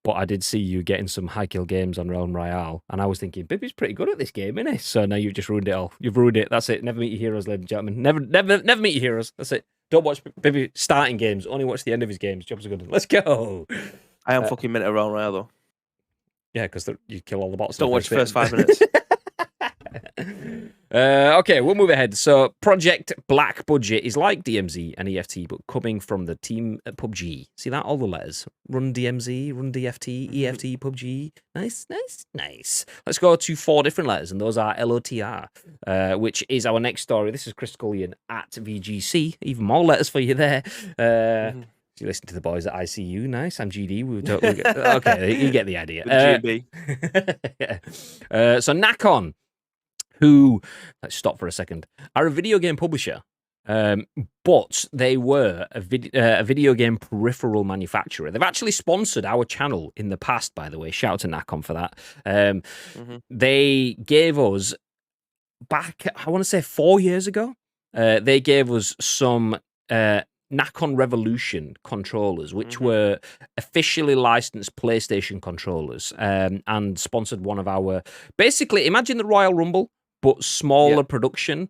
but I did see you getting some high kill games on Realm Royale, and I was thinking, Bibby's pretty good at this game, isn't he? So now you've just ruined it all. You've ruined it. That's it. Never meet your heroes, ladies and gentlemen. Never meet your heroes. That's it. Don't watch Bibby starting games. Only watch the end of his games. Jobs are good. Let's go. I am fucking minute Realm Royale though. Yeah, because you kill all the bots. Don't watch the first 5 minutes. Okay, we'll move ahead. So, Project Black Budget is like DMZ and EFT, but coming from the team at PUBG. See that? All the letters. Run DMZ, run DFT, EFT, PUBG. Nice, nice, nice. Let's go to 4 different letters, and those are LOTR, which is our next story. This is Chris Scullion at VGC. Even more letters for you there. You listen to the boys at ICU. Nice. I'm GD. Okay, you get the idea. So Nacon, who, let's stop for a second, are a video game publisher, but they were a video game peripheral manufacturer. They've actually sponsored our channel in the past, by the way. Shout out to Nacon for that. They gave us, back, I want to say 4 years ago, they gave us some Nacon Revolution controllers, which were officially licensed PlayStation controllers, and sponsored one of our... Basically, imagine the Royal Rumble, but smaller production,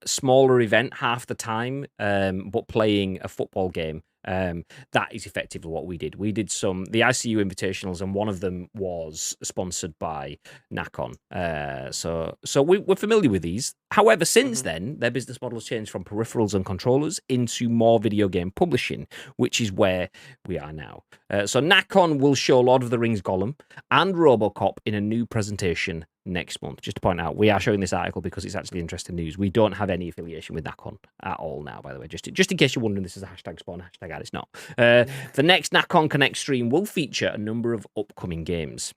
smaller event half the time, but playing a football game. That is effectively what we did. We did the ICU invitationals, and one of them was sponsored by Nacon. So we're familiar with these. However, since then, their business model has changed from peripherals and controllers into more video game publishing, which is where we are now. So Nacon will show Lord of the Rings Gollum and RoboCop in a new presentation next month. Just to point out, we are showing this article because it's actually interesting news. We don't have any affiliation with Nacon at all now, by the way. Just in case you're wondering, this is a hashtag spawn, hashtag ad. It's not. The next Nacon Connect stream will feature a number of upcoming games.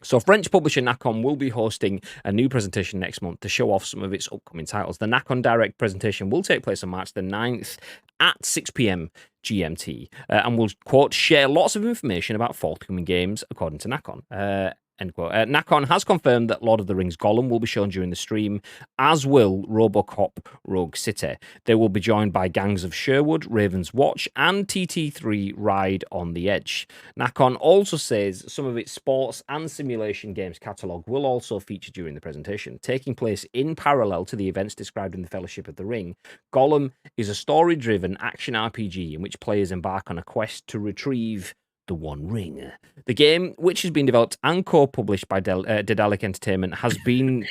So French publisher Nacon will be hosting a new presentation next month to show off some of its upcoming titles. The Nacon Direct presentation will take place on March the 9th at 6 p.m. GMT, and will, quote, share lots of information about forthcoming games, according to Nacon. End quote. Nacon has confirmed that Lord of the Rings Gollum will be shown during the stream, as will RoboCop Rogue City. They will be joined by Gangs of Sherwood, Raven's Watch, and TT3 Ride on the Edge. Nacon also says some of its sports and simulation games catalogue will also feature during the presentation. Taking place in parallel to the events described in the Fellowship of the Ring, Gollum is a story-driven action RPG in which players embark on a quest to retrieve the One Ring. The game, which has been developed and co-published by Daedalic Entertainment, has been...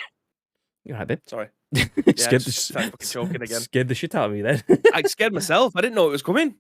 You all right, babe? Sorry. Scared choking again. Scared the shit out of me then. I scared myself. I didn't know it was coming.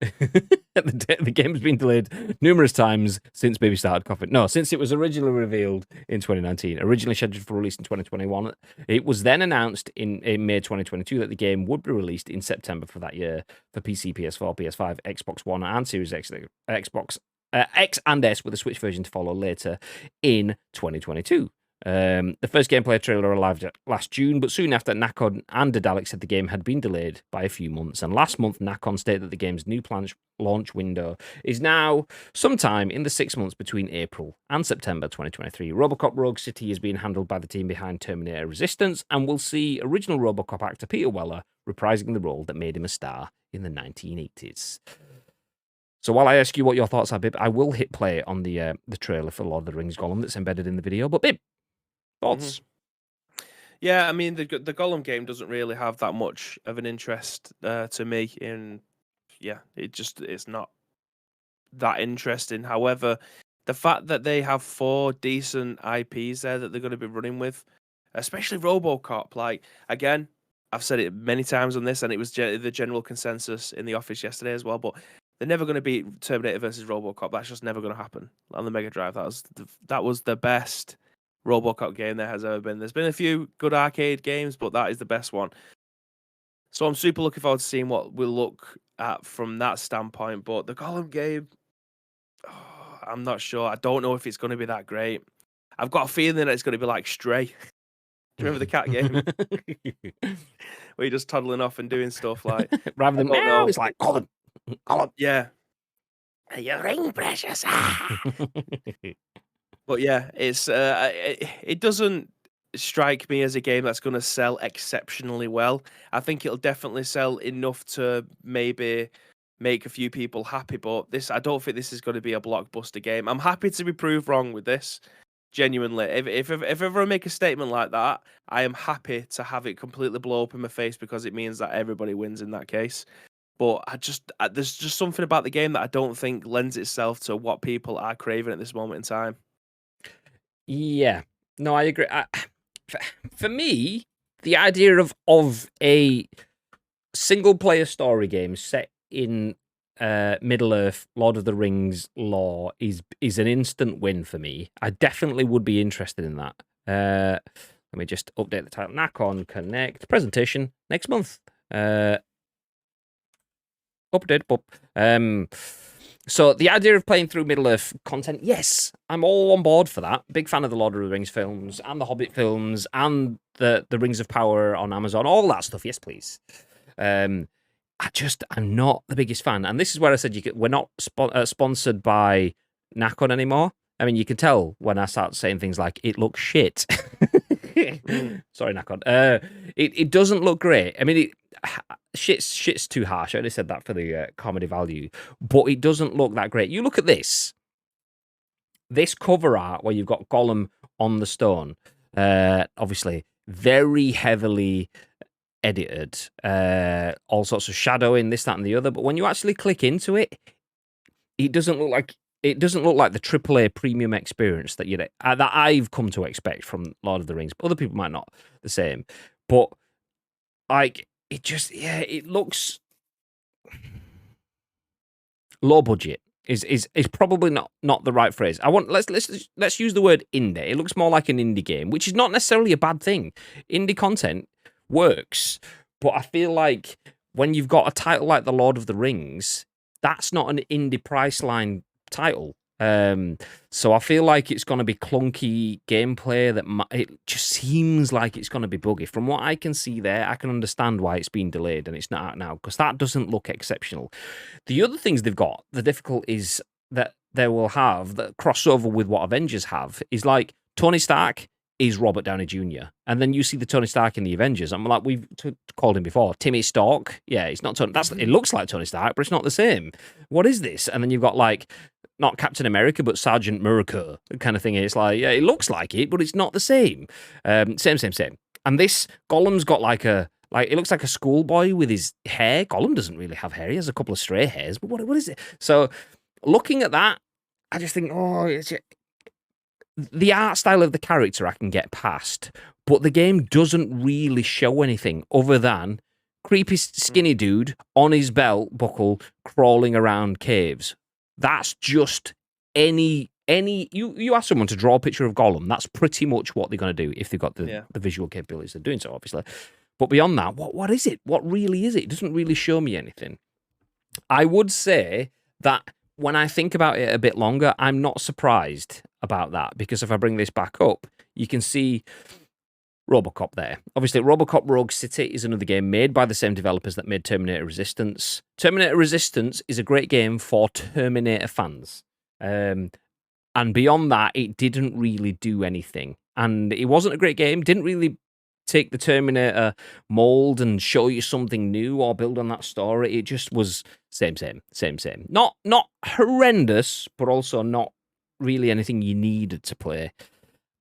The game's been delayed numerous times since Baby started coughing. No, since it was originally revealed in 2019, originally scheduled for release in 2021. It was then announced in May 2022 that the game would be released in September for that year for PC, PS4, PS5, Xbox One, and Series X, Xbox X and S, with a Switch version to follow later in 2022. The first gameplay trailer arrived last June, but soon after, Nacon and Daedalic said the game had been delayed by a few months. And last month, Nacon stated that the game's new planned launch window is now sometime in the 6 months between April and September 2023. RoboCop Rogue City is being handled by the team behind Terminator Resistance, and will see original RoboCop actor Peter Weller reprising the role that made him a star in the 1980s. So while I ask you what your thoughts are, Bib, I will hit play on the trailer for Lord of the Rings Gollum that's embedded in the video. But Bib, thoughts? Yeah, I mean, the Gollum game doesn't really have that much of an interest to me. It's not that interesting. However, the fact that they have 4 decent IPs there that they're going to be running with, especially RoboCop, like, again, I've said it many times on this, and it was the general consensus in the office yesterday as well, but they're never going to beat Terminator versus RoboCop. That's just never going to happen on the Mega Drive. That was the best RoboCop game there has ever been. There's been a few good arcade games, but that is the best one. So I'm super looking forward to seeing what we'll look at from that standpoint. But the Gollum game, I'm not sure. I don't know if it's going to be that great. I've got a feeling that it's going to be like Stray. Do you remember the cat game? Where you're just toddling off and doing stuff like... Rather than meow, it's like, Gollum. Yeah. Your ring, precious. But yeah, it's it doesn't strike me as a game that's going to sell exceptionally well. I think it'll definitely sell enough to maybe make a few people happy, but I don't think this is going to be a blockbuster game. I'm happy to be proved wrong with this. Genuinely, if ever I make a statement like that, I am happy to have it completely blow up in my face because it means that everybody wins in that case. But there's just something about the game that I don't think lends itself to what people are craving at this moment in time. Yeah, no, I agree. For me, the idea of a single player story game set in Middle Earth, Lord of the Rings lore is an instant win for me. I definitely would be interested in that. Let me just update the title. Nacon Connect presentation next month. Update, but so the idea of playing through Middle Earth content, yes, I'm all on board for that. Big fan of the Lord of the Rings films and the Hobbit films and the Rings of Power on Amazon, all that stuff. Yes, please. I'm not the biggest fan, and this is where I said we're not sponsored by Nacon anymore. I mean, you can tell when I start saying things like "it looks shit." Sorry, Nacon. It doesn't look great. I mean, shit's too harsh. I only said that for the comedy value, but it doesn't look that great. You look at this cover art where you've got Gollum on the stone. Obviously, very heavily edited, all sorts of shadowing, this, that, and the other. But when you actually click into it, it doesn't look like the AAA premium experience that that I've come to expect from Lord of the Rings. But other people might not the same. But like it looks low budget. Is probably not the right phrase. Let's use the word indie. It looks more like an indie game, which is not necessarily a bad thing. Indie content works, but I feel like when you've got a title like The Lord of the Rings, that's not an indie price line title. So I feel like it's going to be clunky gameplay. It just seems like it's going to be buggy. From what I can see there, I can understand why it's been delayed and it's not out now, because that doesn't look exceptional. The other things they've got, the difficulties that they will have that crossover with what Avengers have, is like Tony Stark is Robert Downey Jr. And then you see the Tony Stark in the Avengers. I'm like, we've called him before, Timmy Stark. Yeah, it's not Tony. It looks like Tony Stark, but it's not the same. What is this? And then you've got like, not Captain America, but Sergeant America kind of thing. It's like, yeah, it looks like it, but it's not the same. Same. And this Gollum's got it looks like a schoolboy with his hair. Gollum doesn't really have hair. He has a couple of stray hairs, but what is it? So looking at that, I just think, the art style of the character I can get past, but the game doesn't really show anything other than creepy skinny dude on his belt buckle crawling around caves. That's just you ask someone to draw a picture of Gollum, that's pretty much what they're going to do if they've got the visual capabilities of doing so, obviously. But beyond that, what is it? What really is it? It doesn't really show me anything. I would say that when I think about it a bit longer, I'm not surprised about that, because if I bring this back up, you can see RoboCop there. Obviously, RoboCop Rogue City is another game made by the same developers that made Terminator Resistance. Terminator Resistance is a great game for Terminator fans. And beyond that, it didn't really do anything. And it wasn't a great game, didn't really take the Terminator mold and show you something new or build on that story. It just was same. Not horrendous, but also not really anything you needed to play.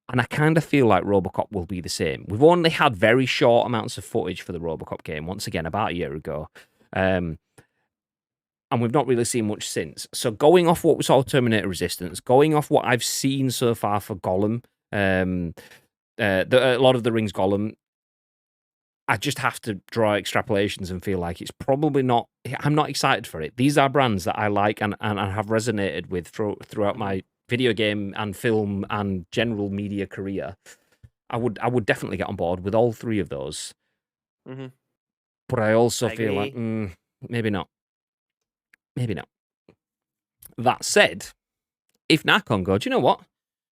And I kind of feel like RoboCop will be the same. We've only had very short amounts of footage for the RoboCop game, once again, about a year ago. and we've not really seen much since. So going off what we saw Terminator Resistance, going off what I've seen so far for Gollum, a lot of the Rings Gollum, I just have to draw extrapolations and feel like it's probably not. I'm not excited for it. These are brands that I like and have resonated with throughout my video game and film and general media career. I would definitely get on board with all three of those. Mm-hmm. But I also I feel like maybe not. Maybe not. That said, if Nacon go, do you know what?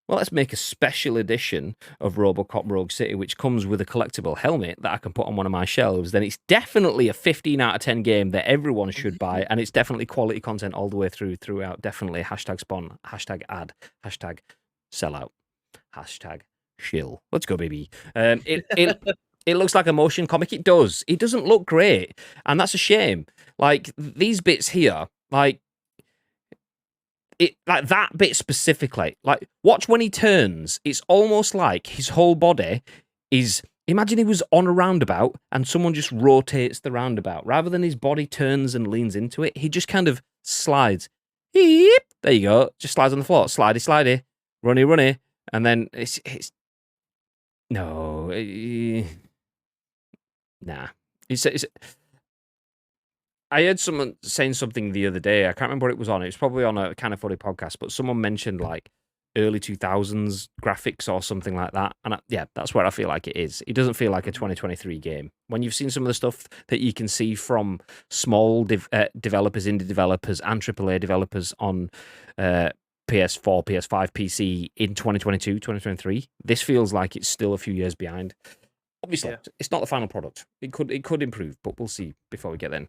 Well, let's make a special edition of RoboCop Rogue City, which comes with a collectible helmet that I can put on one of my shelves. Then it's definitely a 15 out of 10 game that everyone should buy, and it's definitely quality content all the way throughout. Definitely hashtag spawn, hashtag ad, hashtag sellout, hashtag shill. Let's go, baby. It looks like a motion comic. It does. It doesn't look great, and that's a shame. Like these bits here, like that bit specifically. Like watch when he turns. It's almost like his whole body is. Imagine he was on a roundabout and someone just rotates the roundabout rather than his body turns and leans into it. He just kind of slides. There you go. Just slides on the floor. Slidey, runny, and then it's no. Nah. It's I heard someone saying something the other day. I can't remember what it was on. It was probably on a Kind of Funny podcast, but someone mentioned like early 2000s graphics or something like that. And yeah, that's where I feel like it is. It doesn't feel like a 2023 game. When you've seen some of the stuff that you can see from small developers, indie developers, and AAA developers on PS4, PS5, PC in 2022, 2023, this feels like it's still a few years behind. Obviously, It's not the final product. It could improve, but we'll see before we get then.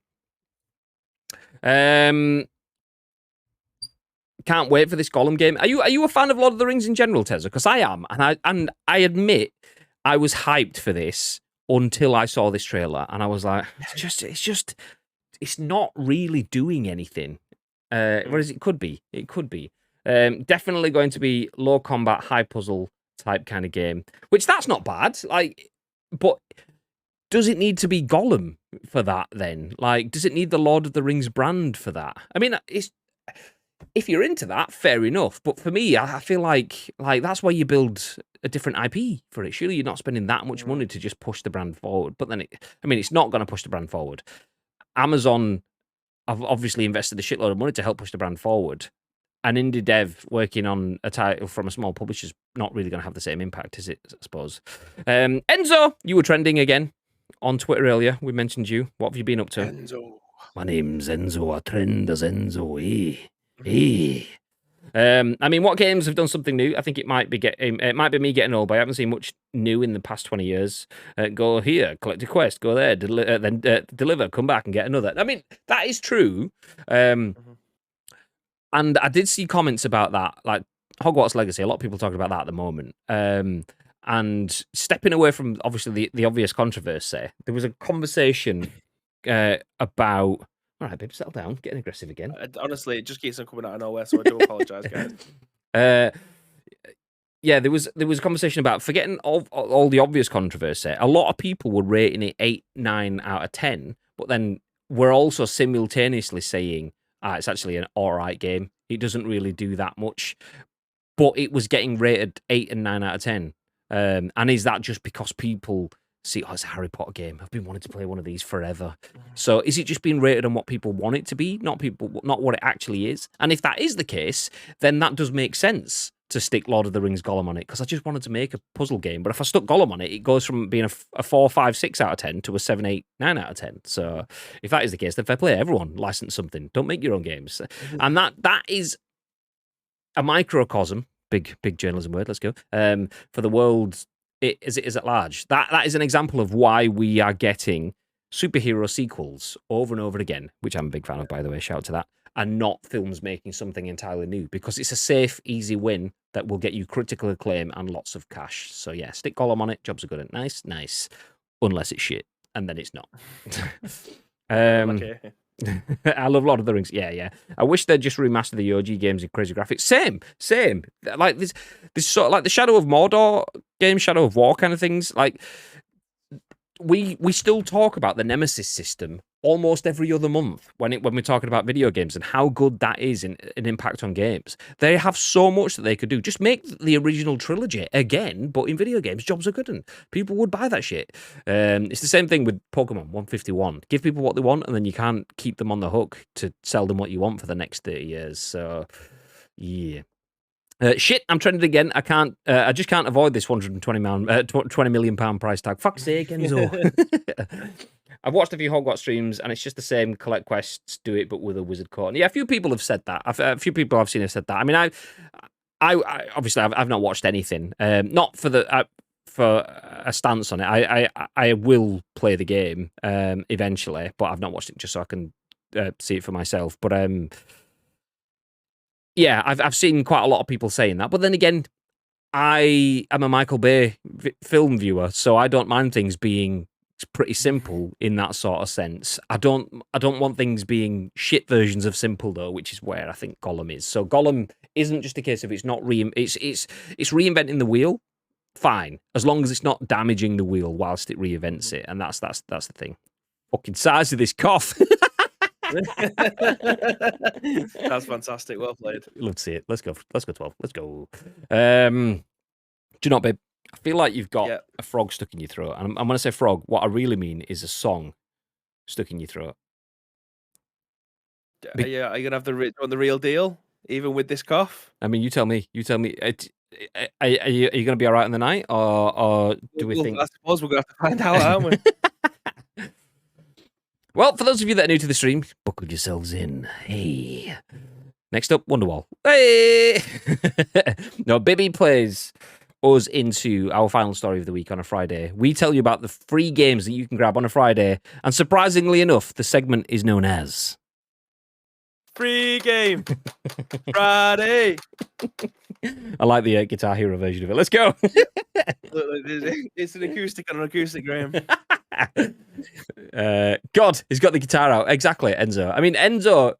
Can't wait for this Gollum game. Are you a fan of Lord of the Rings in general, Tezza? Because I am, and I admit I was hyped for this until I saw this trailer, and I was like, it's not really doing anything. Whereas it could be. Definitely going to be low combat, high puzzle type kind of game, which that's not bad. Like, but does it need to be Gollum for that then? Like, does it need the Lord of the Rings brand for that? I mean, if you're into that, fair enough. But for me, I feel like that's why you build a different IP for it. Surely you're not spending that much money to just push the brand forward. But then, it's not going to push the brand forward. Amazon have obviously invested a shitload of money to help push the brand forward. An indie dev working on a title from a small publisher is not really going to have the same impact, is it, I suppose? Enzo, you were trending again on Twitter earlier. We mentioned you. What have you been up to? Enzo. My name's Enzo. I trend as Enzo. What games have done something new? I think it might be me getting old, but I haven't seen much new in the past 20 years. Go here, collect a quest, go there, then deliver, come back and get another. I mean, that is true. And I did see comments about that, like Hogwarts Legacy. A lot of people talking about that at the moment. And stepping away from, obviously, the obvious controversy, there was a conversation about... All right, babe, settle down. Getting aggressive again. Honestly, it just keeps on coming out of nowhere, so I do apologise, guys. Yeah, there was a conversation about forgetting all the obvious controversy. A lot of people were rating it 8, 9 out of 10, but then we're also simultaneously saying it's actually an all right game. It doesn't really do that much, but it was getting rated 8 and 9 out of 10. And is that just because people see, it's a Harry Potter game, I've been wanting to play one of these forever? So is it just being rated on what people want it to be, not what it actually is? And if that is the case, then that does make sense to stick Lord of the Rings Gollum on it, because I just wanted to make a puzzle game. But if I stuck Gollum on it, it goes from being a 4, 5, 6 out of 10 to a 7, 8, 9 out of 10. So if that is the case, then fair play. Everyone license something. Don't make your own games. And that is a microcosm, big journalism word, let's go, for the world as it is at large. That is an example of why we are getting superhero sequels over and over again, which I'm a big fan of, by the way, shout out to that, and not films making something entirely new, because it's a safe, easy win that will get you critical acclaim and lots of cash. So yeah, stick Gollum on it, jobs are good. Nice. Unless it's shit, and then it's not. Okay. I love Lord of the Rings. Yeah. I wish they'd just remaster the OG games in crazy graphics. Same. Like this sort of like the Shadow of Mordor game, Shadow of War kind of things. Like we still talk about the Nemesis system almost every other month when we're talking about video games and how good that is in an impact on games. They have so much that they could do. Just make the original trilogy again, but in video games, jobs are good and people would buy that shit. It's the same thing with Pokemon 151. Give people what they want, and then you can't keep them on the hook to sell them what you want for the next 30 years. So, yeah. Shit, I'm trending again. I just can't avoid this 20 million pound price tag. Fuck's sake, Enzo. I've watched a few Hogwarts streams, and it's just the same. Collect quests, do it, but with a wizard court. And yeah, a few people have said that. A few people I've seen have said that. I mean, I obviously I've not watched anything. Not for the for a stance on it. I will play the game eventually, but I've not watched it just so I can see it for myself. But yeah, I've seen quite a lot of people saying that. But then again, I am a Michael Bay film viewer, so I don't mind things being pretty simple in that sort of sense. I don't want things being shit versions of simple though, which is where I think Gollum is. So Gollum isn't just a case of it's reinventing the wheel. Fine, as long as it's not damaging the wheel whilst it reinvents it, and that's the thing. Fucking size of this cough. That's fantastic. Well played. Love to see it. Let's go 12. Let's go. Do you know, babe? I feel like you've got a frog stuck in your throat. And when I say frog, what I really mean is a song stuck in your throat. Are you going to have the real deal, even with this cough? I mean, you tell me. Are you going to be all right in the night? Or do we think... I suppose we're going to have to find out, aren't we? Well, for those of you that are new to the stream, buckle yourselves in. Hey. Next up, Wonderwall. Hey! No, Bibby plays us into our final story of the week on a Friday. We tell you about the free games that you can grab on a Friday, and surprisingly enough, the segment is known as Free Game Friday. I like the Guitar Hero version of it. Let's go. It's an acoustic on an acoustic, Graham. God, he's got the guitar out. Exactly, Enzo. I mean, Enzo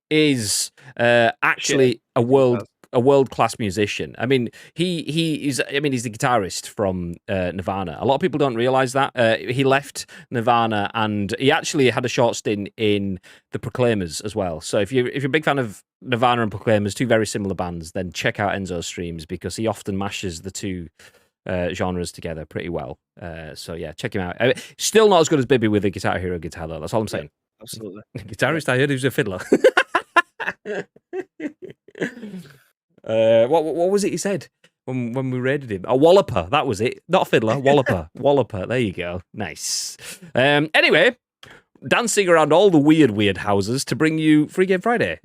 is actually a world-class musician. I mean, he's the guitarist from Nirvana. A lot of people don't realize that. He left Nirvana and he actually had a short stint in the Proclaimers as well. So if you're a big fan of Nirvana and Proclaimers, two very similar bands, then check out Enzo's streams because he often mashes the two genres together pretty well. So yeah, check him out. Still not as good as Bibby with the Guitar Hero guitar though. That's all I'm saying. Yeah, absolutely. Guitarist, I heard he was a fiddler. What was it he said when we raided him? A walloper, that was it. Not a fiddler, walloper. Walloper, there you go. Nice. Anyway, dancing around all the weird houses to bring you Free Game Friday,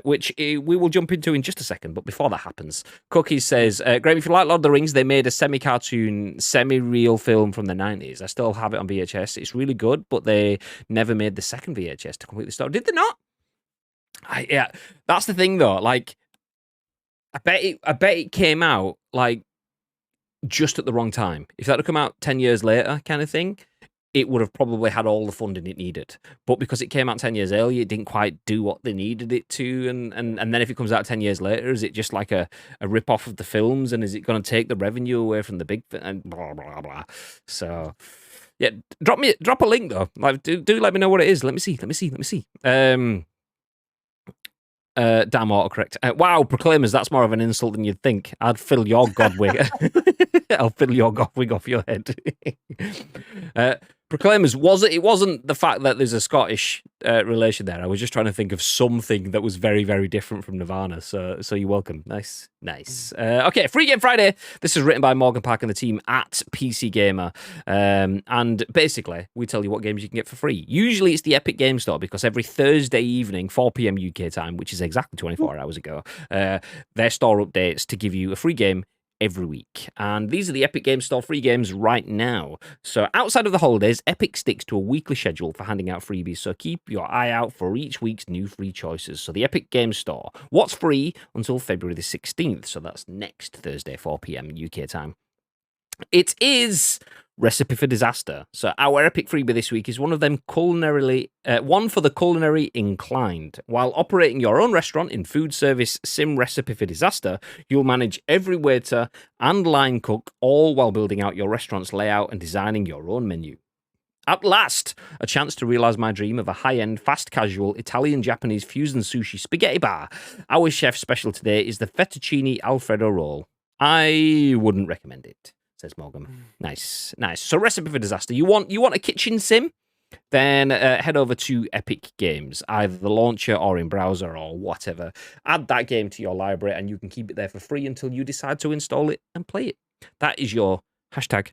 which we will jump into in just a second. But before that happens, Cookies says, Graham, if you like Lord of the Rings, they made a semi-cartoon, semi-real film from the 90s. I still have it on VHS. It's really good, but they never made the second VHS to complete the story. Did they not? Yeah, that's the thing though. Like, I bet it came out like just at the wrong time. If that had come out 10 years later, kind of thing, it would have probably had all the funding it needed. But because it came out 10 years earlier, it didn't quite do what they needed it to. And then if it comes out 10 years later, is it just like a rip-off of the films? And is it going to take the revenue away from the big... and blah, blah, blah. So, yeah, drop a link, though. Like, do let me know what it is. Let me see. Damn autocorrect. Wow, Proclaimers, that's more of an insult than you'd think. I'd fill your godwig. I'll fill your godwig off your head. Proclaimers, it wasn't the fact that there's a Scottish relation there. I was just trying to think of something that was very, very different from Nirvana. So you're welcome. Nice. Okay, Free Game Friday. This is written by Morgan Park and the team at PC Gamer. And basically, we tell you what games you can get for free. Usually it's the Epic Game Store because every Thursday evening, 4 p.m. UK time, which is exactly 24 hours ago, their store updates to give you a free game every week. And these are the Epic Game Store free games right now. So outside of the holidays, Epic sticks to a weekly schedule for handing out freebies, so keep your eye out for each week's new free choices. So the Epic Game Store, what's free until February the 16th? So that's next Thursday, 4 p.m. UK time. It is Recipe for disaster. So our epic freebie this week is one of them one for the culinary inclined. While operating your own restaurant in food service sim Recipe for Disaster, you'll manage every waiter and line cook, all while building out your restaurant's layout and designing your own menu. At last, a chance to realise my dream of a high-end, fast-casual, Italian-Japanese fusion sushi spaghetti bar. Our chef's special today is the fettuccine Alfredo roll. I wouldn't recommend it, says Morgan. Nice. So Recipe for Disaster. You want a kitchen sim? Then head over to Epic Games, either the launcher or in browser or whatever. Add that game to your library and you can keep it there for free until you decide to install it and play it. That is your hashtag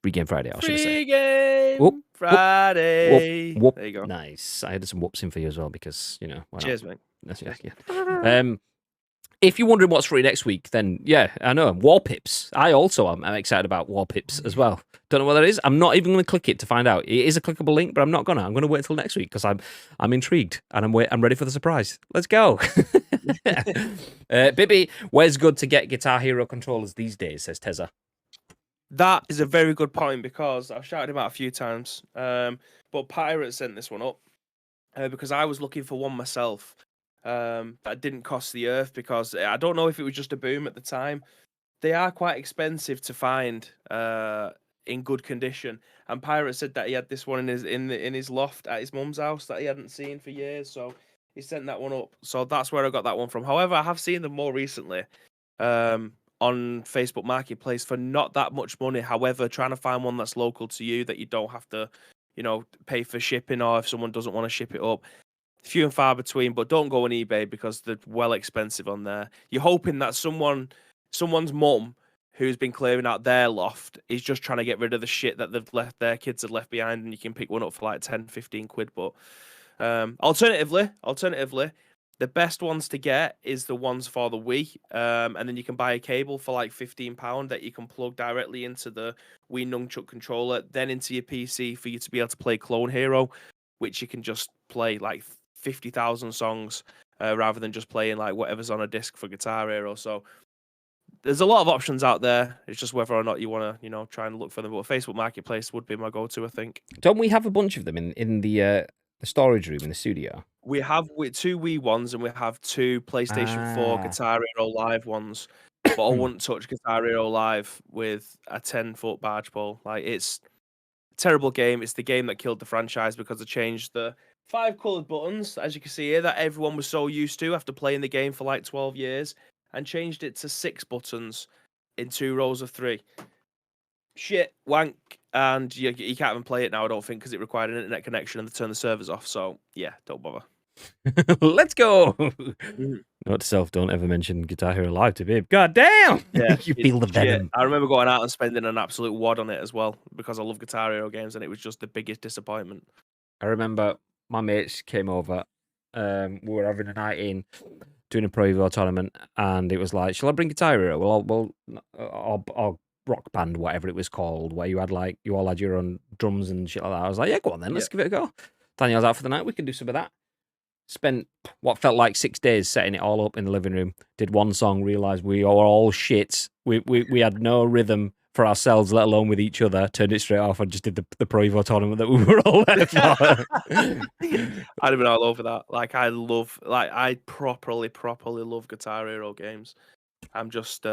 Free Game Friday, I should say. Free Game Friday. Whoop. There you go. Nice. I had some whoops in for you as well because, why not? Cheers, mate. Yeah. If you're wondering what's free next week, then yeah, I know. War Pips. I also am excited about War Pips as well. Don't know what that is. I'm not even going to click it to find out. It is a clickable link, but I'm not gonna. I'm going to wait until next week because I'm intrigued and I'm ready for the surprise. Let's go. Bibby, where's good to get Guitar Hero controllers these days? Says Tezza. That is a very good point because I've shouted him out a few times. But Pirate sent this one up because I was looking for one myself. That didn't cost the earth because I don't know if it was just a boom at the time. They are quite expensive to find in good condition. And Pirate said that he had this one in his loft at his mum's house that he hadn't seen for years. So he sent that one up. So that's where I got that one from. However, I have seen them more recently on Facebook Marketplace for not that much money. However, trying to find one that's local to you that you don't have to, pay for shipping, or if someone doesn't want to ship it up. Few and far between, but don't go on eBay because they're well expensive on there. You're hoping that someone's mum who's been clearing out their loft is just trying to get rid of the shit that their kids have left behind, and you can pick one up for like 10, 15 quid. But alternatively, the best ones to get is the ones for the Wii, and then you can buy a cable for like £15 that you can plug directly into the Wii Nunchuk controller, then into your PC for you to be able to play Clone Hero, which you can just play like 50,000 songs rather than just playing like whatever's on a disc for Guitar Hero. So there's a lot of options out there. It's just whether or not you want to, try and look for them. But Facebook Marketplace would be my go-to, I think. Don't we have a bunch of them in the storage room in the studio? We have two Wii ones and we have two PlayStation 4 Guitar Hero Live ones. But I wouldn't touch Guitar Hero Live with a 10-foot barge pole. Like, it's a terrible game. It's the game that killed the franchise because they changed the 5 coloured buttons, as you can see here, that everyone was so used to after playing the game for like 12 years, and changed it to 6 buttons in 2 rows of 3. Shit, wank, and you can't even play it now, I don't think, because it required an internet connection and they turned the servers off. So, yeah, don't bother. Let's go. Note to self, don't ever mention Guitar Hero Live to Babe. God damn! Yeah, You feel the venom. I remember going out and spending an absolute wad on it as well, because I love Guitar Hero games, and it was just the biggest disappointment. I remember my mates came over. We were having a night in, doing a Pro Evo tournament, and it was like, "Shall I bring Guitar Hero?" Well, or Rock Band, whatever it was called, where you all had your own drums and shit like that. I was like, "Yeah, go on then, let's give it a go." Daniel's out for the night. We can do some of that. Spent what felt like 6 days setting it all up in the living room. Did one song, realised we were all shit. We had no rhythm for ourselves, let alone with each other. Turned it straight off and just did the Pro Evo tournament that we were all there for. I'd have been all over that. Like, I properly love Guitar Hero games. I'm just,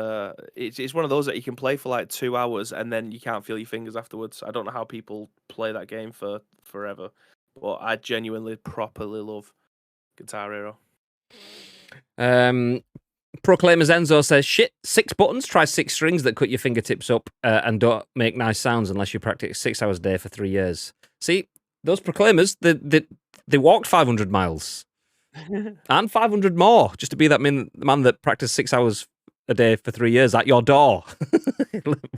it's one of those that you can play for like 2 hours and then you can't feel your fingers afterwards. I don't know how people play that game for forever, but I genuinely properly love Guitar Hero. Proclaimers Enzo says, shit, 6 buttons, try 6 strings that cut your fingertips up and don't make nice sounds unless you practice 6 hours a day for 3 years. See, those Proclaimers, they walked 500 miles and 500 more just to be that man that practiced 6 hours a day for 3 years at your door.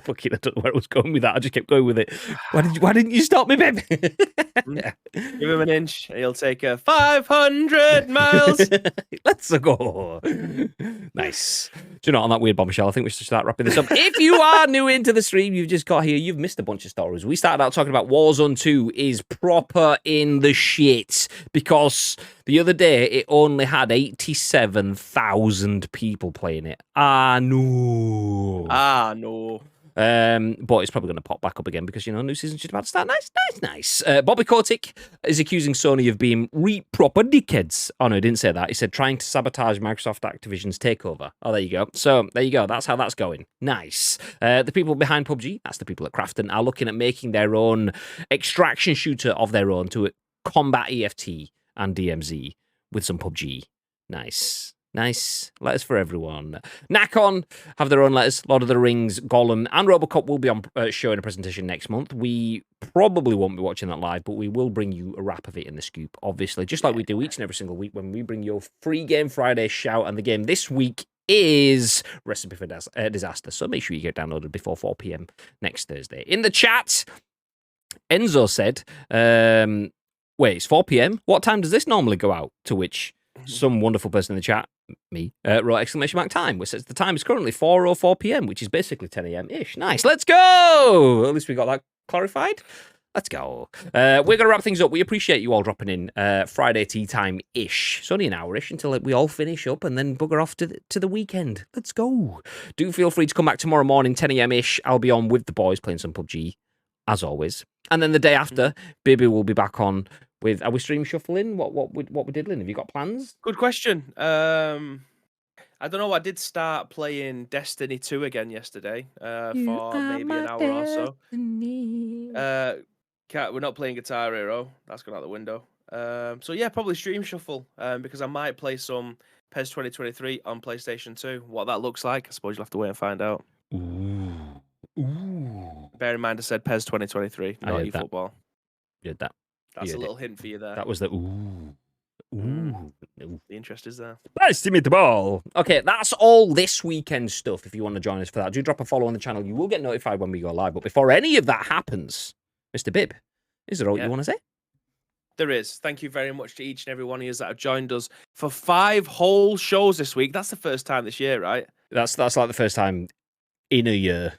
Fucking, I don't know where I was going with that. I just kept going with it. Why didn't you stop me, babe? Give him an inch, he'll take 500 miles. Let's go. Nice. Do you know, on that weird bombshell, I think we should start wrapping this up. If you are new into the stream, you've just got here, you've missed a bunch of stories. We started out talking about Warzone 2 is proper in the shit because the other day it only had 87,000 people playing it. Ah, no. But it's probably going to pop back up again because, new season's just about to start. Nice. Bobby Kotick is accusing Sony of being proper dickheads. Oh, no, he didn't say that. He said trying to sabotage Microsoft Activision's takeover. Oh, there you go. So, there you go. That's how that's going. Nice. The people behind PUBG, that's the people at Krafton, are looking at making their own extraction shooter of their own to combat EFT and DMZ with some PUBG. Nice. Letters for everyone. Nacon have their own letters. Lord of the Rings, Gollum, and RoboCop will be on show in a presentation next month. We probably won't be watching that live, but we will bring you a wrap of it in the scoop, obviously, just like we do each and every single week when we bring you a free Game Friday shout. And the game this week is Recipe for Disaster. So make sure you get downloaded before 4 p.m. next Thursday. In the chat, Enzo said, wait, it's 4 p.m.? What time does this normally go out? To which some wonderful person in the chat, me, wrote *time, which says the time is currently 4:04 p.m., which is basically 10 a.m.-ish. Nice, let's go! At least we got that clarified. Let's go. We're going to wrap things up. We appreciate you all dropping in Friday tea time-ish. It's only an hour-ish until we all finish up and then bugger off to the weekend. Let's go. Do feel free to come back tomorrow morning, 10 a.m.-ish. I'll be on with the boys playing some PUBG, as always. And then the day after, Baby will be back on with, are we stream shuffling? What we're diddling? Have you got plans? Good question. I don't know. I did start playing Destiny 2 again yesterday for maybe an hour or so. We're not playing Guitar Hero. That's gone out the window. So yeah, probably stream shuffle because I might play some PES 2023 on PlayStation 2. What that looks like, I suppose you'll have to wait and find out. Ooh. Bear in mind, I said PES 2023, not eFootball. You did that. That's a little hint for you there. That was the ooh. The interest is there. Nice to meet the ball. Okay, that's all this weekend stuff. If you want to join us for that, do drop a follow on the channel. You will get notified when we go live. But before any of that happens, Mr. Bibb, is there all you want to say? There is. Thank you very much to each and every one of you that have joined us for 5 whole shows this week. That's the first time this year, right? That's like the first time in a year.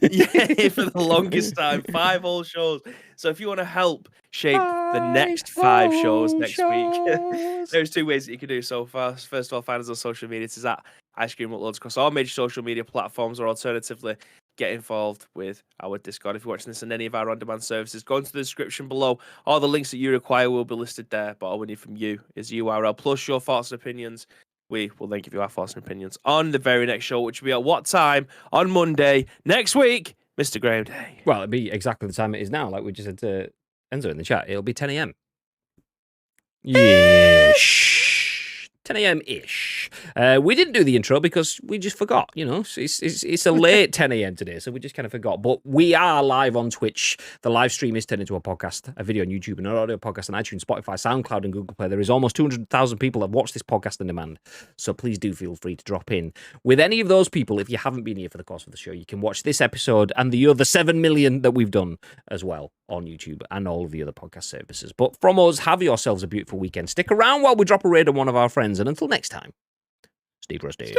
Yeah, for the longest time. 5 whole shows. So if you want to help shape the next 5 shows next week, there's 2 ways that you can do so. First of all, find us on social media. It's at Ice Cream Uploads across all major social media platforms, or alternatively, get involved with our Discord. If you're watching this on any of our on-demand services, go into the description below. All the links that you require will be listed there, but all we need from you is the URL plus your thoughts and opinions. We will then give you our thoughts and opinions on the very next show, which will be at what time on Monday next week, Mr. Graham Day. Well, it'll be exactly the time it is now, like we just said to Enzo in the chat. It'll be 10 a.m. Yeah. 10 a.m.-ish. We didn't do the intro because we just forgot, It's a late 10 a.m. today, so we just kind of forgot. But we are live on Twitch. The live stream is turned into a podcast, a video on YouTube, and an audio podcast on iTunes, Spotify, SoundCloud, and Google Play. There is almost 200,000 people that have watched this podcast on demand, so please do feel free to drop in. With any of those people, if you haven't been here for the course of the show, you can watch this episode and the other 7 million that we've done as well on YouTube and all of the other podcast services. But from us, have yourselves a beautiful weekend. Stick around while we drop a raid on one of our friends. And until next time, stay frosty.